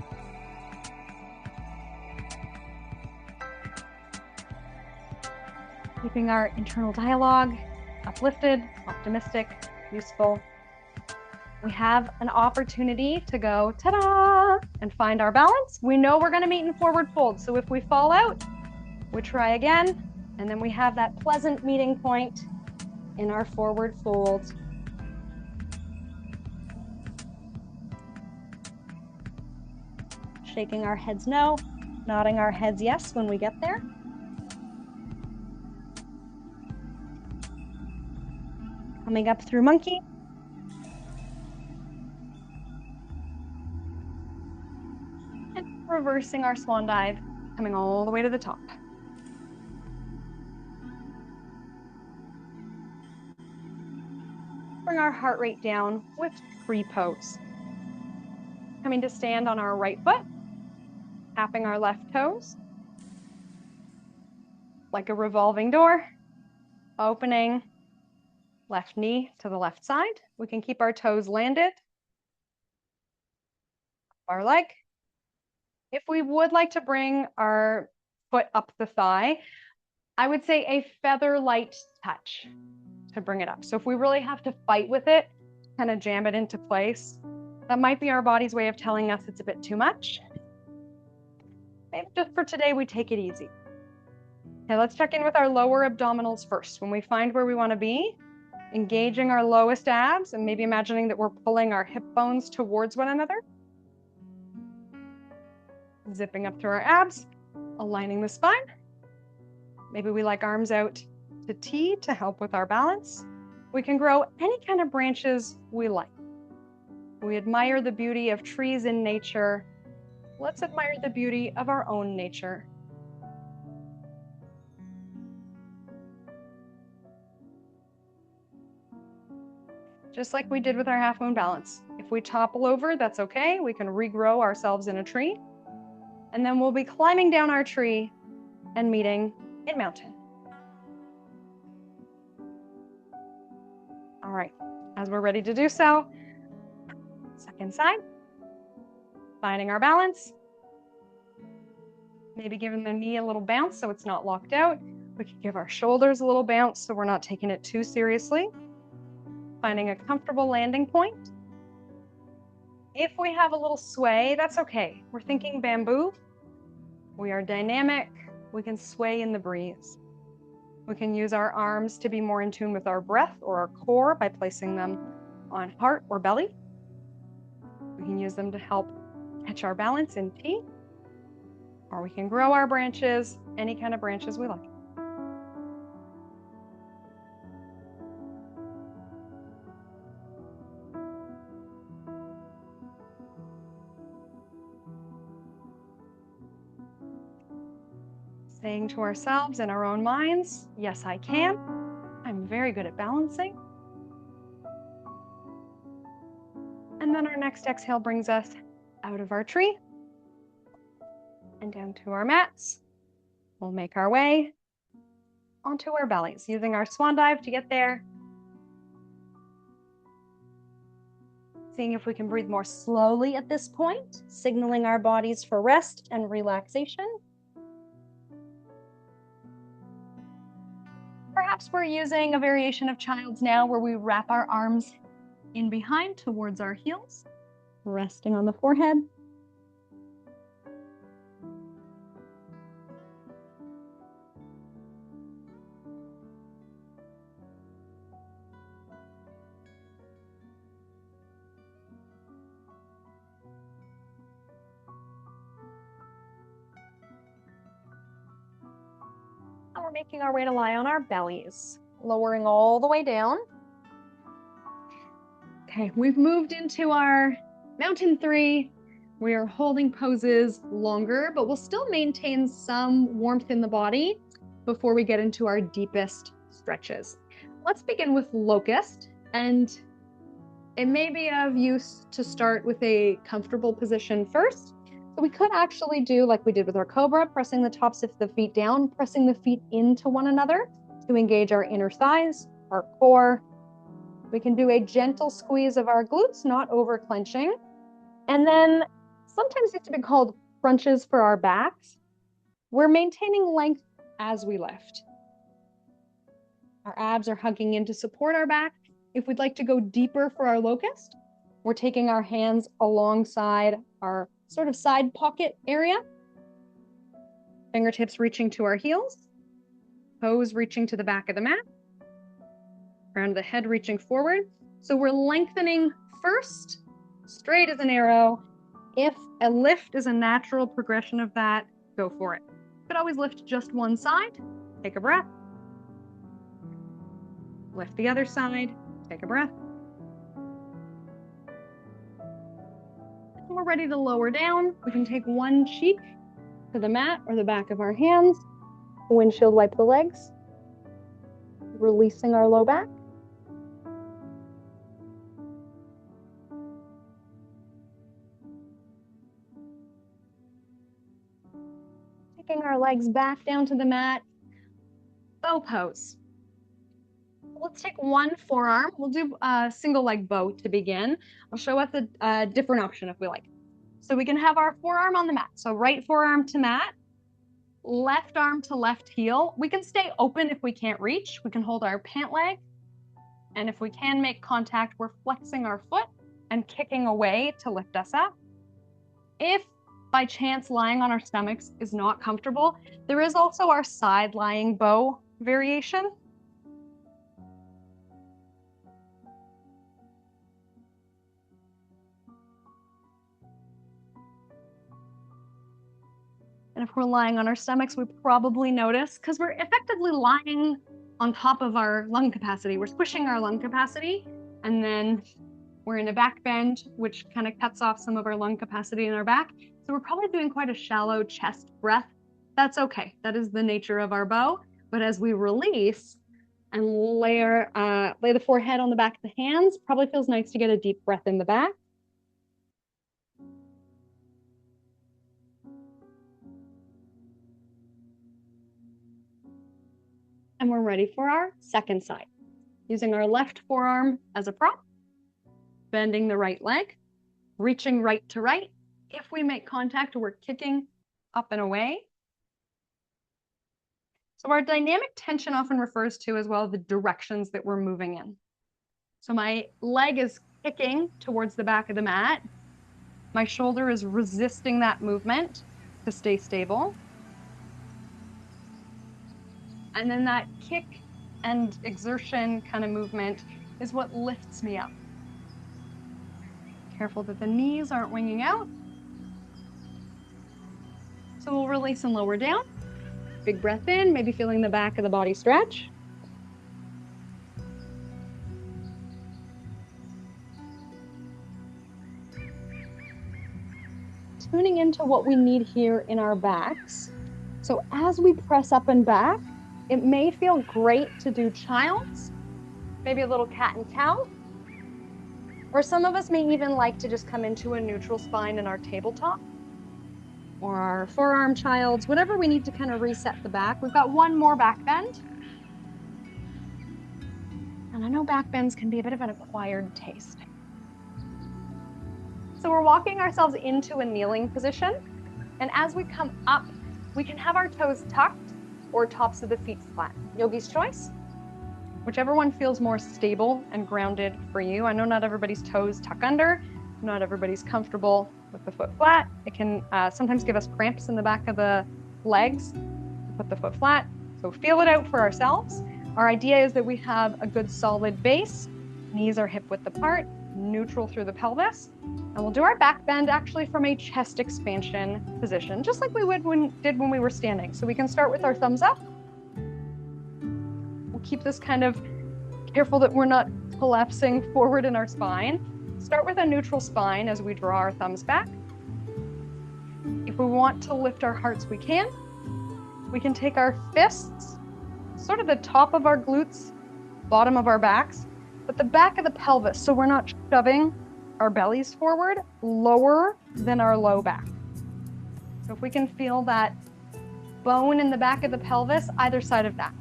Keeping our internal dialogue uplifted, optimistic, useful. We have an opportunity to go ta-da and find our balance. We know we're going to meet in forward fold. So if we fall out, we try again. And then we have that pleasant meeting point in our forward fold. Shaking our heads no, nodding our heads yes when we get there. Coming up through monkey. And reversing our swan dive, coming all the way to the top. bring our heart rate down with tree pose. Coming to stand on our right foot, tapping our left toes like a revolving door, opening left knee to the left side. We can keep our toes landed, our leg. If we would like to bring our foot up the thigh, I would say a feather light touch to bring it up. So if we really have to fight with it, kind of jam it into place, that might be our body's way of telling us it's a bit too much. Maybe just for today, we take it easy. Okay, let's check in with our lower abdominals first. When we find where we want to be, engaging our lowest abs and maybe imagining that we're pulling our hip bones towards one another. Zipping up through our abs, aligning the spine. Maybe we like arms out to T to help with our balance. We can grow any kind of branches we like. We admire the beauty of trees in nature. Let's admire the beauty of our own nature. Just like we did with our half moon balance. If we topple over, that's okay. We can regrow ourselves in a tree. And then we'll be climbing down our tree and meeting in mountain. All right, as we're ready to do so, second side, finding our balance. Maybe giving the knee a little bounce so it's not locked out. We can give our shoulders a little bounce so we're not taking it too seriously. Finding a comfortable landing point. If we have a little sway, that's okay. We're thinking bamboo. We are dynamic. We can sway in the breeze. We can use our arms to be more in tune with our breath or our core by placing them on heart or belly. We can use them to help catch our balance in T, or we can grow our branches, any kind of branches we like. Saying to ourselves in our own minds, yes, I can. I'm very good at balancing. And then our next exhale brings us out of our tree and down to our mats. We'll make our way onto our bellies, using our swan dive to get there. Seeing if we can breathe more slowly at this point, signaling our bodies for rest and relaxation. Perhaps we're using a variation of child's now where we wrap our arms in behind towards our heels, resting on the forehead. And we're making our way to lie on our bellies, lowering all the way down. Okay, we've moved into our mountain 3. We are holding poses longer, but we'll still maintain some warmth in the body before we get into our deepest stretches. Let's begin with locust, and it may be of use to start with a comfortable position first. So we could actually do like we did with our cobra, pressing the tops of the feet down, pressing the feet into one another to engage our inner thighs, our core. We can do a gentle squeeze of our glutes, not over clenching. And then sometimes it's been called crunches for our backs. We're maintaining length as we lift. Our abs are hugging in to support our back. If we'd like to go deeper for our locust, we're taking our hands alongside our sort of side pocket area. Fingertips reaching to our heels. Toes reaching to the back of the mat. Crown of the head reaching forward. So we're lengthening first, straight as an arrow. If a lift is a natural progression of that, go for it. You could always lift just one side. Take a breath. Lift the other side. Take a breath. When we're ready to lower down, we can take one cheek to the mat or the back of our hands. Windshield wipe the legs. Releasing our low back. our legs back down to the mat. Bow pose. Let's take one forearm. We'll do a single leg bow to begin. I'll show us a different option if we like. So we can have our forearm on the mat. So right forearm to mat, left arm to left heel. We can stay open if we can't reach. We can hold our pant leg. And if we can make contact, we're flexing our foot and kicking away to lift us up. If by chance lying on our stomachs is not comfortable, there is also our side lying bow variation. And if we're lying on our stomachs, we probably notice, because we're effectively lying on top of our lung capacity. We're squishing our lung capacity, and then we're in a back bend, which kind of cuts off some of our lung capacity in our back. So we're probably doing quite a shallow chest breath. That's okay. That is the nature of our bow. But as we release and lay the forehead on the back of the hands, probably feels nice to get a deep breath in the back. And we're ready for our second side. Using our left forearm as a prop, bending the right leg, reaching right to right. If we make contact, we're kicking up and away. So our dynamic tension often refers to as well the directions that we're moving in. So my leg is kicking towards the back of the mat. My shoulder is resisting that movement to stay stable. And then that kick and exertion kind of movement is what lifts me up. Careful that the knees aren't winging out. So we'll release and lower down. Big breath in, maybe feeling the back of the body stretch. Tuning into what we need here in our backs. So as we press up and back, it may feel great to do child's, maybe a little cat and cow. Or some of us may even like to just come into a neutral spine in our tabletop or our forearm child's, whatever we need to kind of reset the back. We've got one more back bend. And I know back bends can be a bit of an acquired taste. So we're walking ourselves into a kneeling position. And as we come up, we can have our toes tucked or tops of the feet flat. Yogi's choice. Whichever one feels more stable and grounded for you. I know not everybody's toes tuck under, not everybody's comfortable with the foot flat. It can sometimes give us cramps in the back of the legs to put the foot flat. So feel it out for ourselves. Our idea is that we have a good solid base. Knees are hip width apart, neutral through the pelvis. And we'll do our back bend actually from a chest expansion position, just like we did when we were standing. So we can start with our thumbs up. We'll keep this kind of careful that we're not collapsing forward in our spine. Start with a neutral spine as we draw our thumbs back. If we want to lift our hearts, we can. We can take our fists, sort of the top of our glutes, bottom of our backs, but the back of the pelvis, so we're not shoving our bellies forward, lower than our low back. So if we can feel that bone in the back of the pelvis, either side of that.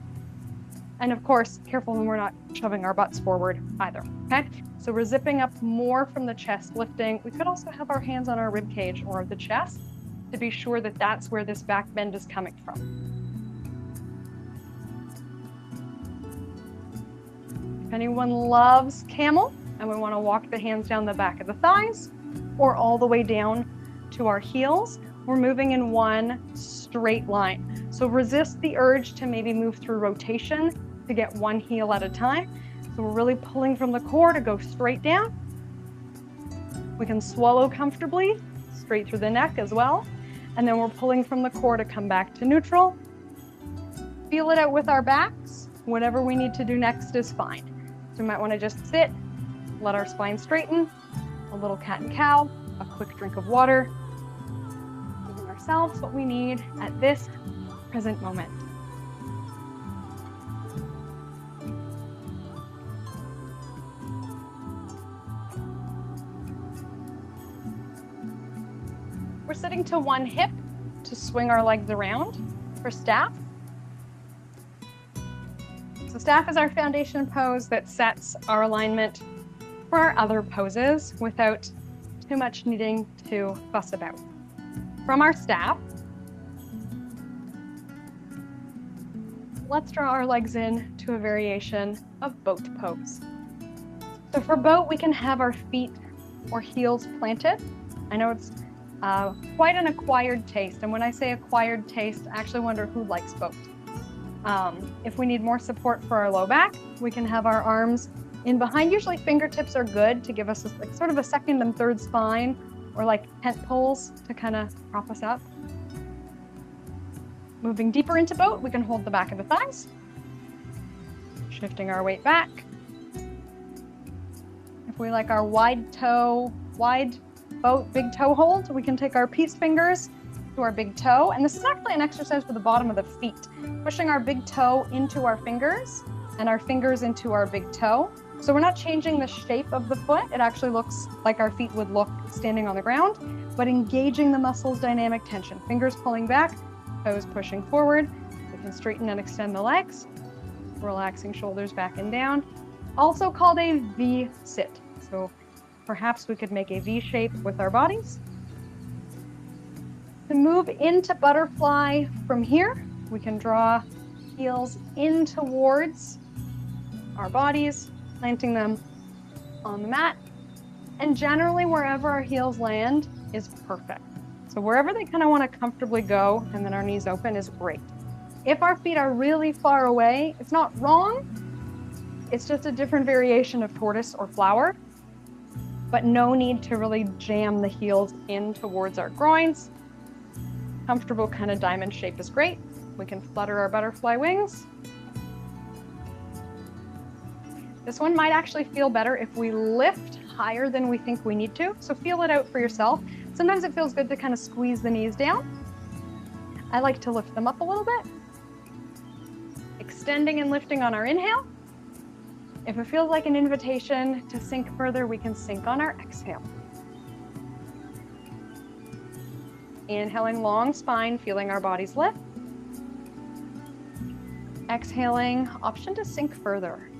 And of course, careful when we're not shoving our butts forward either, okay? So we're zipping up more from the chest, lifting. We could also have our hands on our rib cage or the chest to be sure that that's where this back bend is coming from. If anyone loves camel, and we want to walk the hands down the back of the thighs or all the way down to our heels, we're moving in one straight line. So resist the urge to maybe move through rotation to get one heel at a time. So we're really pulling from the core to go straight down. We can swallow comfortably, straight through the neck as well. And then we're pulling from the core to come back to neutral. Feel it out with our backs. Whatever we need to do next is fine. So we might want to just sit, let our spine straighten, a little cat and cow, a quick drink of water, giving ourselves what we need at this present moment. We're sitting to one hip to swing our legs around. for staff. So staff is our foundation pose that sets our alignment for our other poses without too much needing to fuss about. From our staff, let's draw our legs in to a variation of boat pose. So for boat, we can have our feet or heels planted. I know it's quite an acquired taste, and when I say acquired taste, I actually wonder who likes boat. If we need more support for our low back, we can have our arms in behind. Usually fingertips are good to give us like sort of a second and third spine, or like tent poles to kind of prop us up. Moving deeper into boat, we can hold the back of the thighs, shifting our weight back. If we like our wide boat, big toe hold, we can take our peace fingers to our big toe. And this is actually an exercise for the bottom of the feet, pushing our big toe into our fingers and our fingers into our big toe. So we're not changing the shape of the foot. It actually looks like our feet would look standing on the ground, but engaging the muscles' dynamic tension. Fingers pulling back, toes pushing forward. We can straighten and extend the legs, relaxing shoulders back and down. Also called a V sit. So perhaps we could make a V shape with our bodies. To move into butterfly from here, we can draw heels in towards our bodies, planting them on the mat. And generally wherever our heels land is perfect. So wherever they kind of want to comfortably go and then our knees open is great. If our feet are really far away, it's not wrong. It's just a different variation of tortoise or flower, but no need to really jam the heels in towards our groins. Comfortable kind of diamond shape is great. We can flutter our butterfly wings. This one might actually feel better if we lift higher than we think we need to. So feel it out for yourself. Sometimes it feels good to kind of squeeze the knees down. I like to lift them up a little bit. Extending and lifting on our inhale. If it feels like an invitation to sink further, we can sink on our exhale. Inhaling long spine, feeling our bodies lift. Exhaling, option to sink further.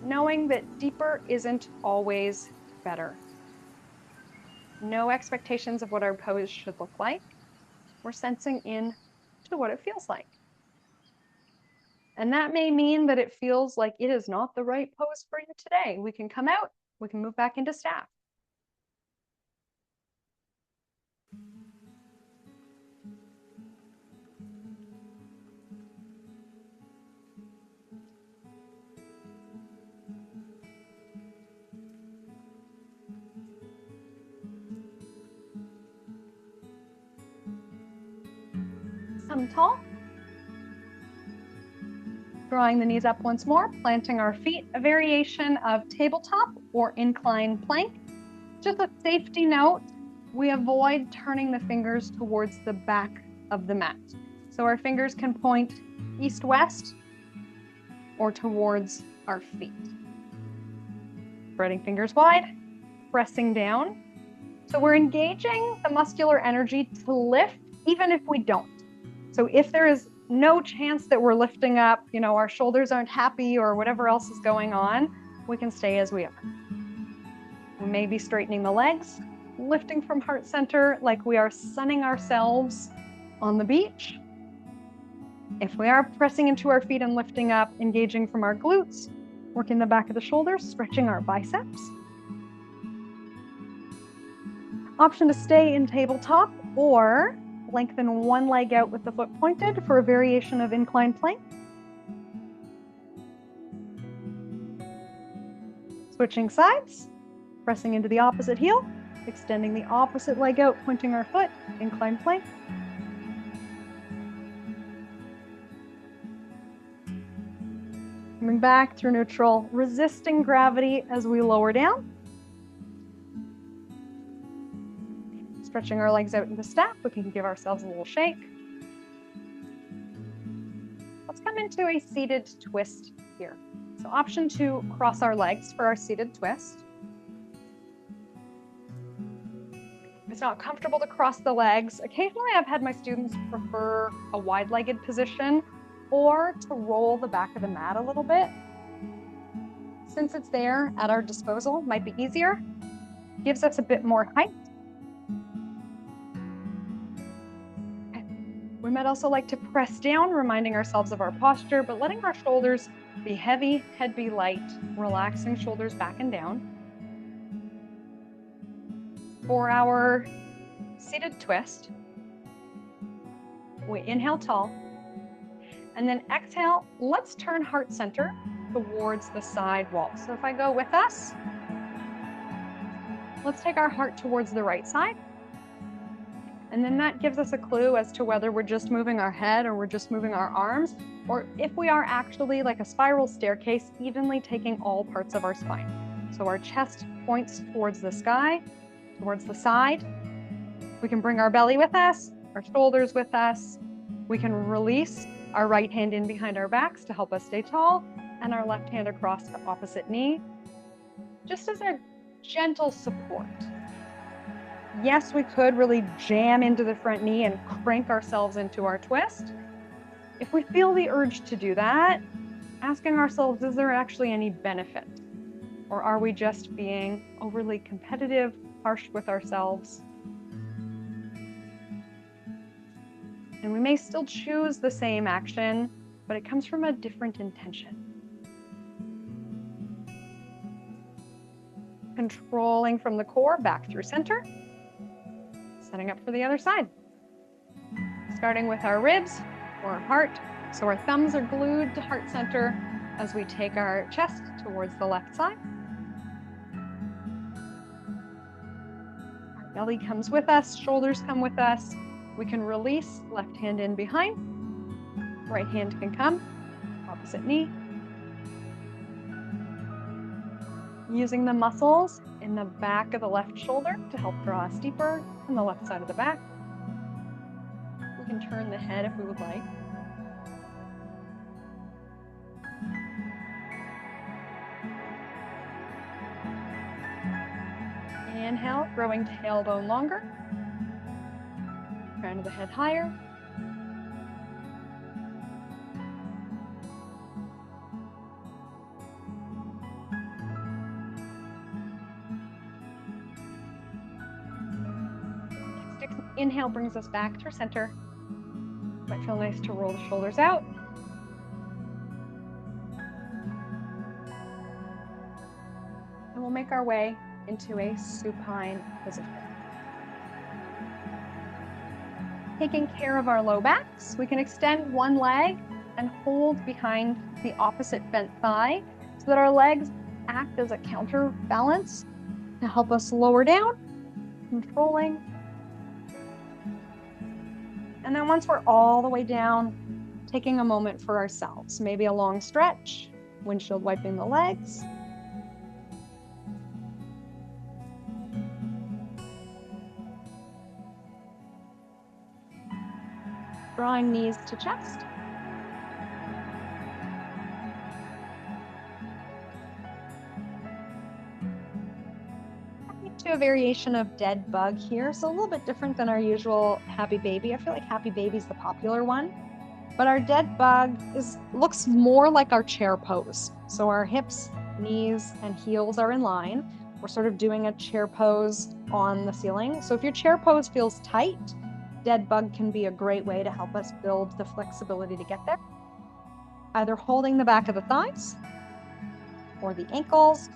Knowing that deeper isn't always better. No expectations of what our pose should look like. We're sensing in to what it feels like. And that may mean that it feels like it is not the right pose for you today. We can come out, we can move back into staff. Come tall. Drawing the knees up once more, planting our feet, a variation of tabletop or incline plank. Just a safety note, we avoid turning the fingers towards the back of the mat. So our fingers can point east-west or towards our feet. Spreading fingers wide, pressing down. So we're engaging the muscular energy to lift even if we don't. So if there is no chance that we're lifting up, our shoulders aren't happy or whatever else is going on, we can stay as we are. We may be straightening the legs, lifting from heart center like we are sunning ourselves on the beach. If we are pressing into our feet and lifting up, engaging from our glutes, working the back of the shoulders, stretching our biceps. Option to stay in tabletop or lengthen one leg out with the foot pointed for a variation of incline plank. Switching sides, pressing into the opposite heel, extending the opposite leg out, pointing our foot, incline plank. Coming back through neutral, resisting gravity as we lower down. Stretching our legs out into staff, we can give ourselves a little shake. Let's come into a seated twist here. So option to cross our legs for our seated twist. it's not comfortable to cross the legs, occasionally I've had my students prefer a wide-legged position or to roll the back of the mat a little bit. Since it's there at our disposal, it might be easier, gives us a bit more height. Okay. We might also like to press down, reminding ourselves of our posture, but letting our shoulders be heavy, head be light, relaxing shoulders back and down. For our seated twist, we inhale tall, and then exhale, let's turn heart center towards the side wall. So if I go with us, let's take our heart towards the right side. And then that gives us a clue as to whether we're just moving our head or we're just moving our arms, or if we are actually like a spiral staircase, evenly taking all parts of our spine. So our chest points towards the sky, towards the side. We can bring our belly with us, our shoulders with us. We can release our right hand in behind our backs to help us stay tall, and our left hand across the opposite knee, just as a gentle support. Yes, we could really jam into the front knee and crank ourselves into our twist. If we feel the urge to do that, asking ourselves, is there actually any benefit? Or are we just being overly competitive, harsh with ourselves? And we may still choose the same action, but it comes from a different intention. Controlling from the core back through center. Setting up for the other side. Starting with our ribs or heart. So our thumbs are glued to heart center as we take our chest towards the left side. Our belly comes with us, shoulders come with us. We can release, left hand in behind. Right hand can come, opposite knee. Using the muscles in the back of the left shoulder to help draw us deeper on the left side of the back. We can turn the head if we would like. Inhale, growing tailbone longer. Crown of the head higher. Inhale brings us back through center. Might feel nice to roll the shoulders out. And we'll make our way into a supine position. Taking care of our low backs, we can extend one leg and hold behind the opposite bent thigh so that our legs act as a counterbalance to help us lower down, controlling. And then once we're all the way down, taking a moment for ourselves, maybe a long stretch, windshield wiping the legs. Drawing knees to chest. To a variation of dead bug here, so a little bit different than our usual happy baby. I feel like happy baby is the popular one, but our dead bug looks more like our chair pose. So our hips, knees, and heels are in line. We're sort of doing a chair pose on the ceiling. So if your chair pose feels tight, dead bug can be a great way to help us build the flexibility to get there. Either holding the back of the thighs or the ankles,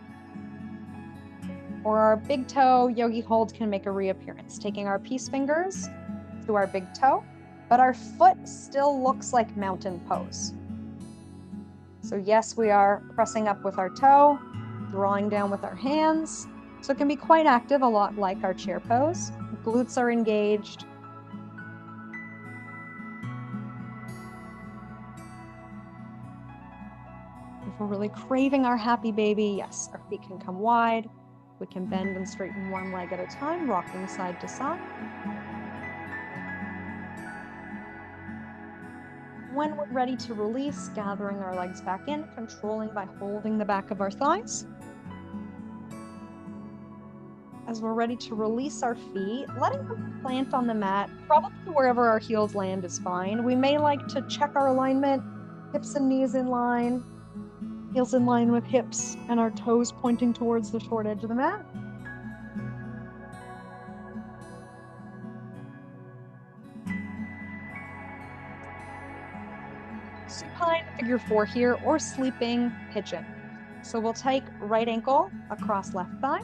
or our big toe yogi hold can make a reappearance, taking our peace fingers to our big toe, but our foot still looks like mountain pose. So yes, we are pressing up with our toe, drawing down with our hands. So it can be quite active, a lot like our chair pose. Glutes are engaged. If we're really craving our happy baby, yes, our feet can come wide. We can bend and straighten one leg at a time, rocking side to side. When we're ready to release, gathering our legs back in, controlling by holding the back of our thighs. as we're ready to release our feet, letting them plant on the mat, probably wherever our heels land is fine. We may like to check our alignment, hips and knees in line, heels in line with hips, and our toes pointing towards the short edge of the mat. Supine figure 4 here, or sleeping pigeon. So we'll take right ankle across left thigh.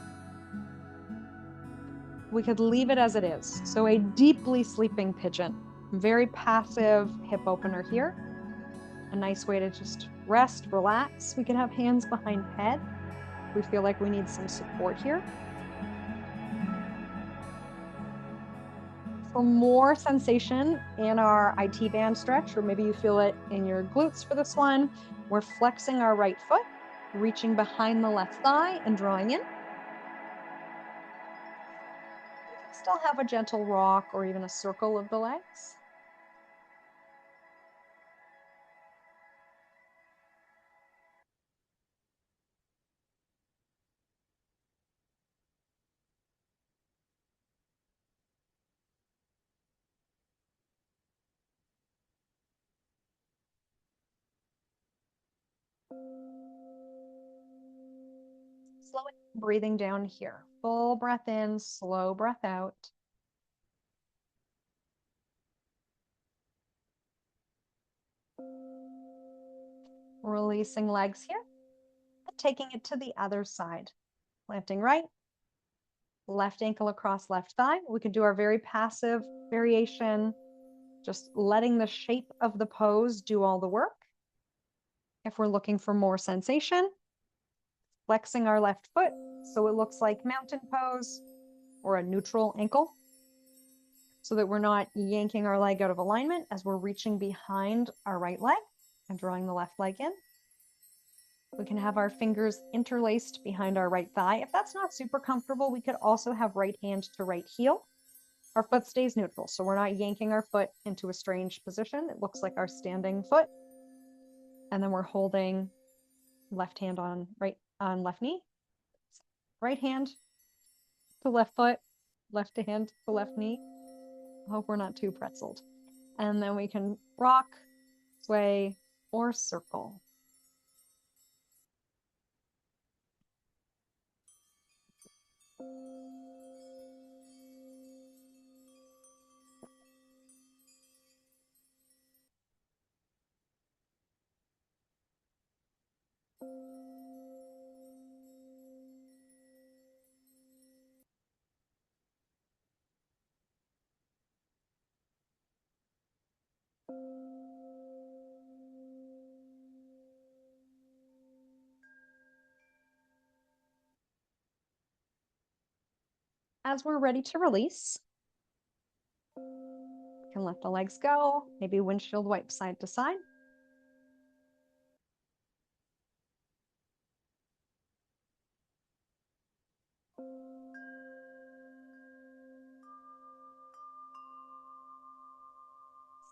We could leave it as it is. So a deeply sleeping pigeon. Very passive hip opener here. A nice way to just rest, relax. We can have hands behind head. We feel like we need some support here. For more sensation in our IT band stretch, or maybe you feel it in your glutes for this one, we're flexing our right foot, reaching behind the left thigh and drawing in. Still have a gentle rock or even a circle of the legs. Slowing, breathing down here. Full breath in, slow breath out. Releasing legs here, and taking it to the other side. Planting right, left ankle across left thigh. We could do our very passive variation, just letting the shape of the pose do all the work. If we're looking for more sensation, flexing our left foot so it looks like mountain pose or a neutral ankle, so that we're not yanking our leg out of alignment as we're reaching behind our right leg and drawing the left leg in. We can have our fingers interlaced behind our right thigh. If that's not super comfortable, we could also have right hand to right heel. Our foot stays neutral, so we're not yanking our foot into a strange position. It looks like our standing foot. And then we're holding left hand on left knee, right hand to left foot, left hand to left knee. I hope we're not too pretzeled. And then we can rock, sway, or circle. As we're ready to release, you can let the legs go, maybe windshield wipe side to side.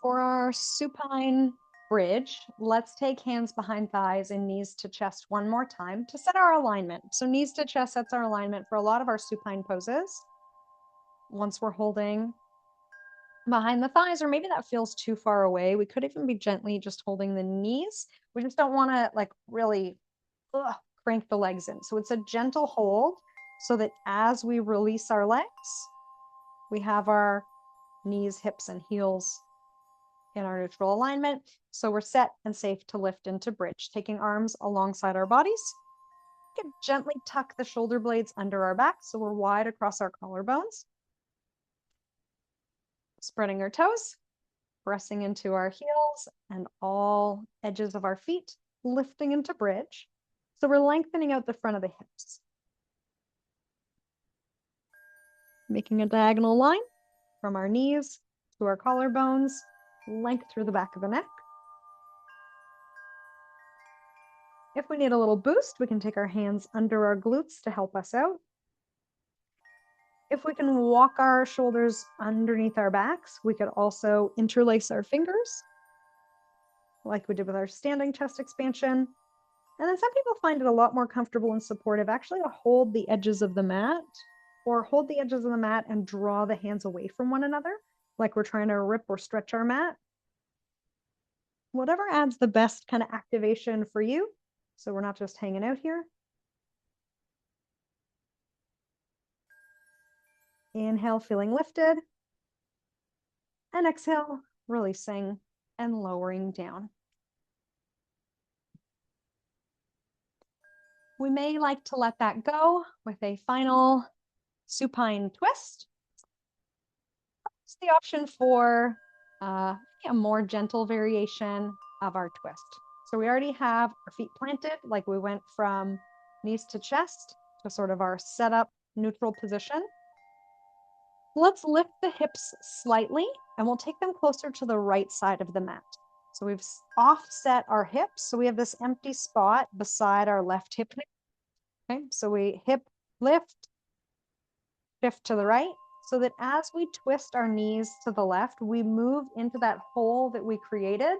For our supine bridge, let's take hands behind thighs and knees to chest one more time to set our alignment. So knees to chest sets our alignment for a lot of our supine poses. Once we're holding behind the thighs, or maybe that feels too far away, we could even be gently just holding the knees. We just don't want to like really crank the legs in. So it's a gentle hold so that as we release our legs, we have our knees, hips, and heels in our neutral alignment. So we're set and safe to lift into bridge, taking arms alongside our bodies. We can gently tuck the shoulder blades under our back so we're wide across our collarbones. Spreading our toes, pressing into our heels and all edges of our feet, lifting into bridge. So we're lengthening out the front of the hips. Making a diagonal line from our knees to our collarbones, length through the back of the neck. If we need a little boost, we can take our hands under our glutes to help us out. If we can walk our shoulders underneath our backs, we could also interlace our fingers like we did with our standing chest expansion. And then some people find it a lot more comfortable and supportive actually to hold the edges of the mat or hold the edges of the mat and draw the hands away from one another, like we're trying to rip or stretch our mat. Whatever adds the best kind of activation for you, so we're not just hanging out here. Inhale, feeling lifted. And exhale, releasing and lowering down. We may like to let that go with a final supine twist. It's the option for a more gentle variation of our twist. So we already have our feet planted, like we went from knees to chest to sort of our setup neutral position. Let's lift the hips slightly and we'll take them closer to the right side of the mat. So we've offset our hips. So we have this empty spot beside our left hip. Okay, so we hip lift, shift to the right, so that as we twist our knees to the left, we move into that hole that we created.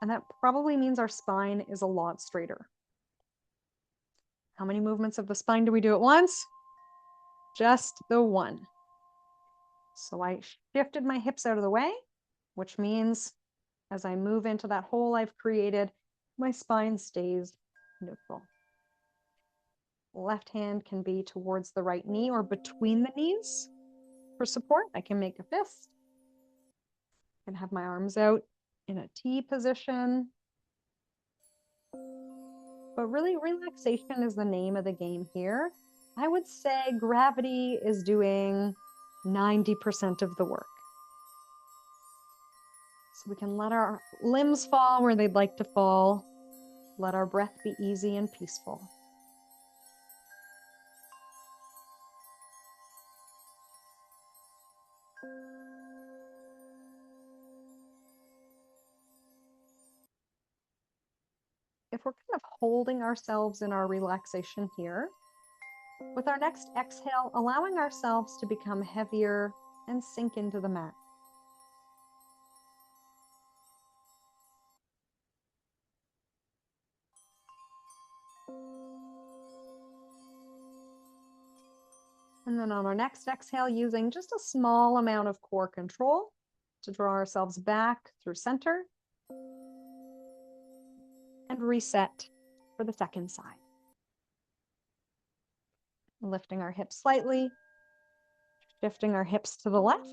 And that probably means our spine is a lot straighter. How many movements of the spine do we do at once? Just the one. So I shifted my hips out of the way, which means as I move into that hole I've created, my spine stays neutral. Left hand can be towards the right knee or between the knees. For support, I can make a fist. I can have my arms out in a T position. But really, relaxation is the name of the game here. I would say gravity is doing 90% of the work. So we can let our limbs fall where they'd like to fall. Let our breath be easy and peaceful. If we're kind of holding ourselves in our relaxation here, with our next exhale, allowing ourselves to become heavier and sink into the mat. And then on our next exhale, using just a small amount of core control to draw ourselves back through center and reset for the second side. Lifting our hips slightly, shifting our hips to the left.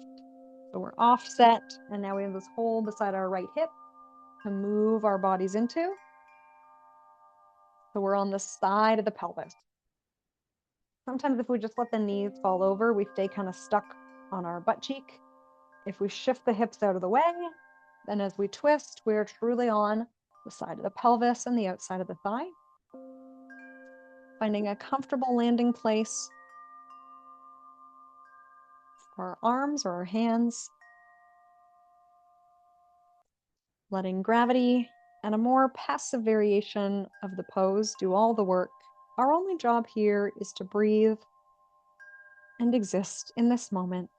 So we're offset, and now we have this hole beside our right hip to move our bodies into. So we're on the side of the pelvis. Sometimes if we just let the knees fall over, we stay kind of stuck on our butt cheek. If we shift the hips out of the way, then as we twist, we're truly on the side of the pelvis and the outside of the thigh. Finding a comfortable landing place for our arms or our hands. Letting gravity and a more passive variation of the pose do all the work. Our only job here is to breathe and exist in this moment.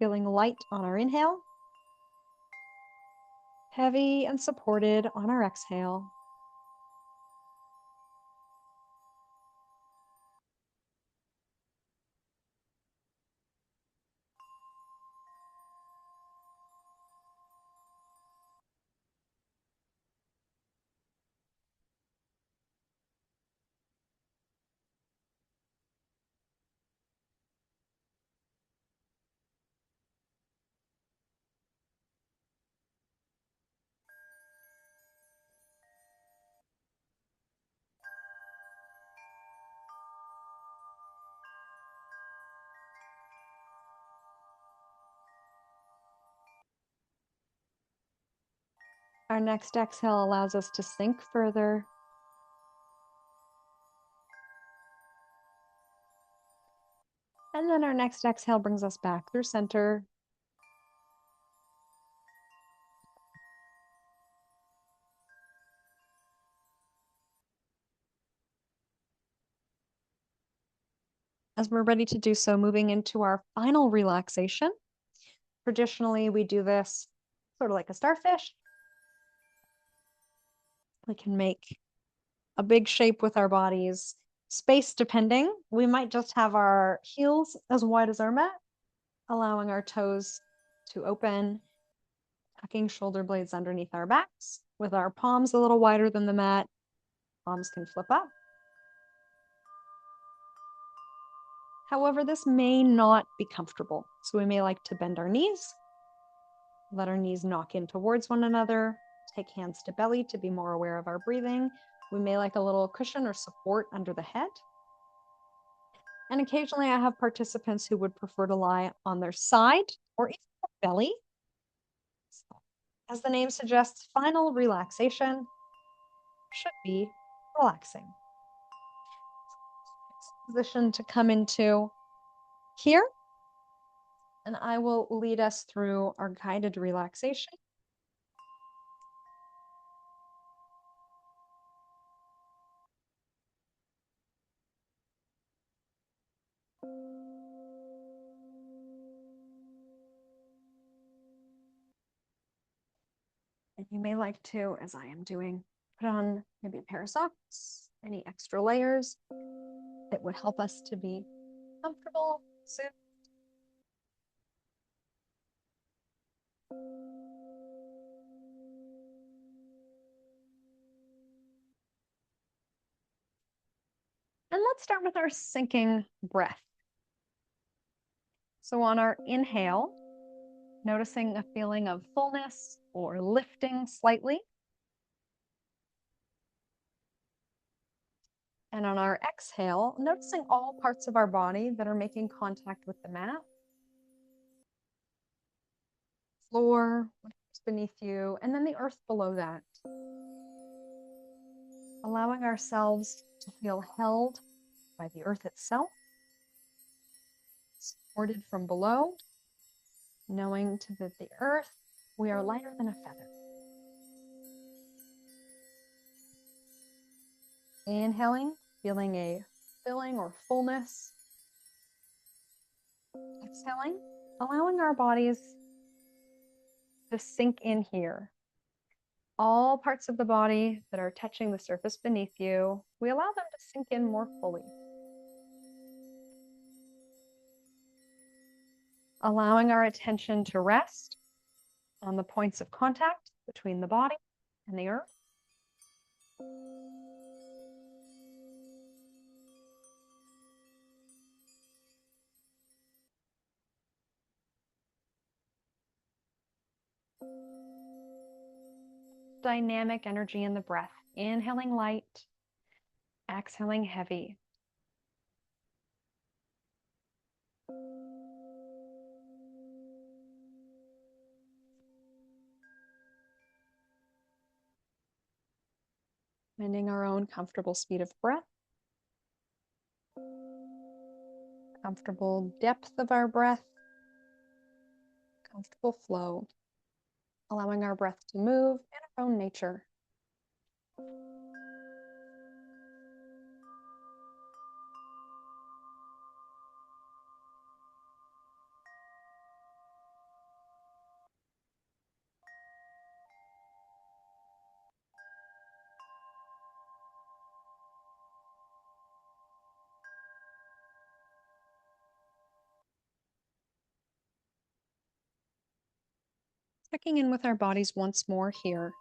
Feeling light on our inhale, heavy and supported on our exhale. Our next exhale allows us to sink further. And then our next exhale brings us back through center. As we're ready to do so, moving into our final relaxation. Traditionally, we do this sort of like a starfish. We can make a big shape with our bodies. Space depending, we might just have our heels as wide as our mat, allowing our toes to open, tucking shoulder blades underneath our backs. With our palms a little wider than the mat, palms can flip up. However, this may not be comfortable. So we may like to bend our knees, let our knees knock in towards one another, take hands to belly to be more aware of our breathing. We may like a little cushion or support under the head. And occasionally I have participants who would prefer to lie on their side or even their belly. So, as the name suggests, final relaxation should be relaxing. Position to come into here, and I will lead us through our guided relaxation. And you may like to, as I am doing, put on maybe a pair of socks, any extra layers that would help us to be comfortable, soothed. And let's start with our sinking breath. So on our inhale, noticing a feeling of fullness or lifting slightly. And on our exhale, noticing all parts of our body that are making contact with the mat, floor, whatever's beneath you, and then the earth below that. Allowing ourselves to feel held by the earth itself, supported from below, knowing that the earth, we are lighter than a feather. Inhaling, feeling a filling or fullness. Exhaling, allowing our bodies to sink in here. All parts of the body that are touching the surface beneath you, we allow them to sink in more fully. Allowing our attention to rest on the points of contact between the body and the earth. Dynamic energy in the breath. Inhaling light, exhaling heavy. Finding our own comfortable speed of breath. Comfortable depth of our breath. Comfortable flow. Allowing our breath to move in our own nature. Checking in with our bodies once more here.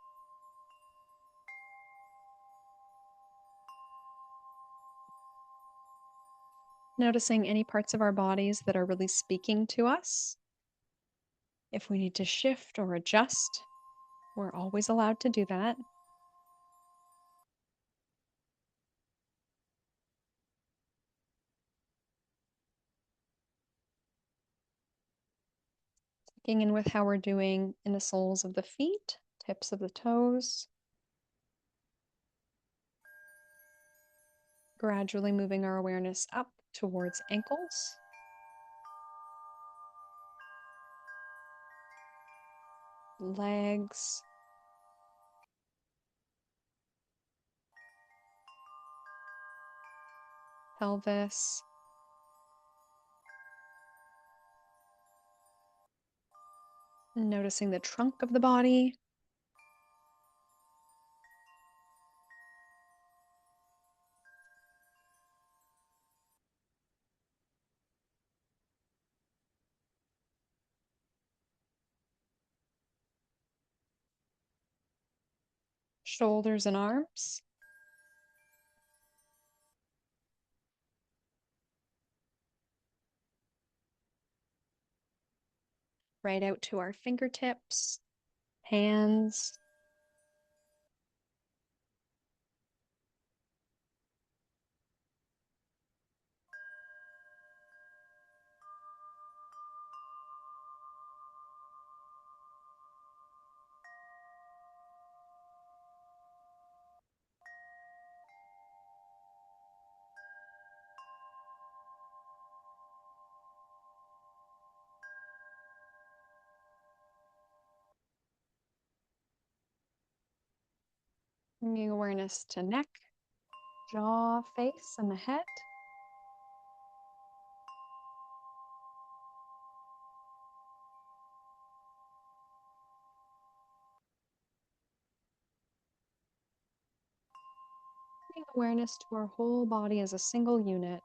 Noticing any parts of our bodies that are really speaking to us. If we need to shift or adjust, we're always allowed to do that. Checking in with how we're doing in the soles of the feet, tips of the toes. Gradually moving our awareness up towards ankles. Legs. Pelvis. Noticing the trunk of the body. shoulders and arms. Right out to our fingertips, hands. Bringing awareness to neck, jaw, face, and the head. Bringing awareness to our whole body as a single unit.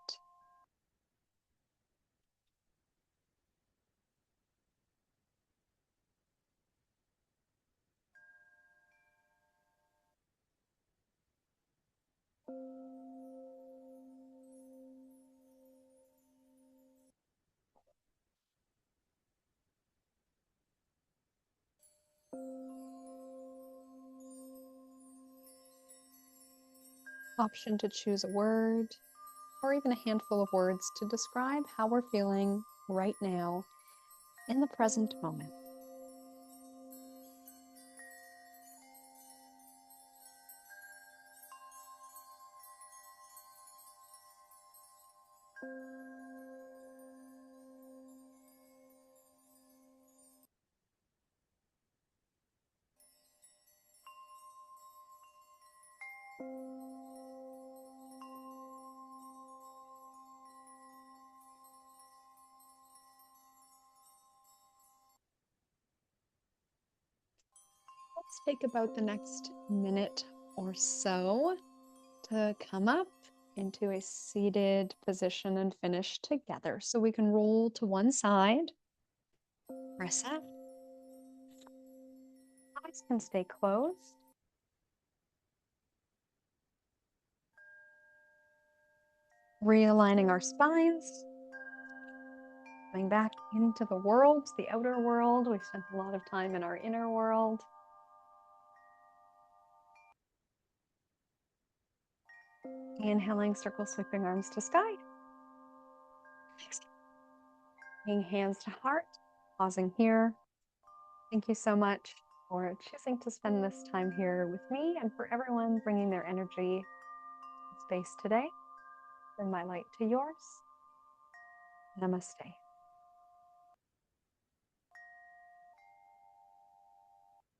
Option to choose a word or even a handful of words to describe how we're feeling right now in the present moment. Let's take about the next minute or so to come up into a seated position and finish together. So we can roll to one side, press up. Eyes can stay closed. Realigning our spines. Coming back into the world, the outer world. We spent a lot of time in our inner world. Inhaling, circle sweeping arms to sky. Bringing hands to heart, pausing here. Thank you so much for choosing to spend this time here with me and for everyone bringing their energy to space today. Bring my light to yours. Namaste.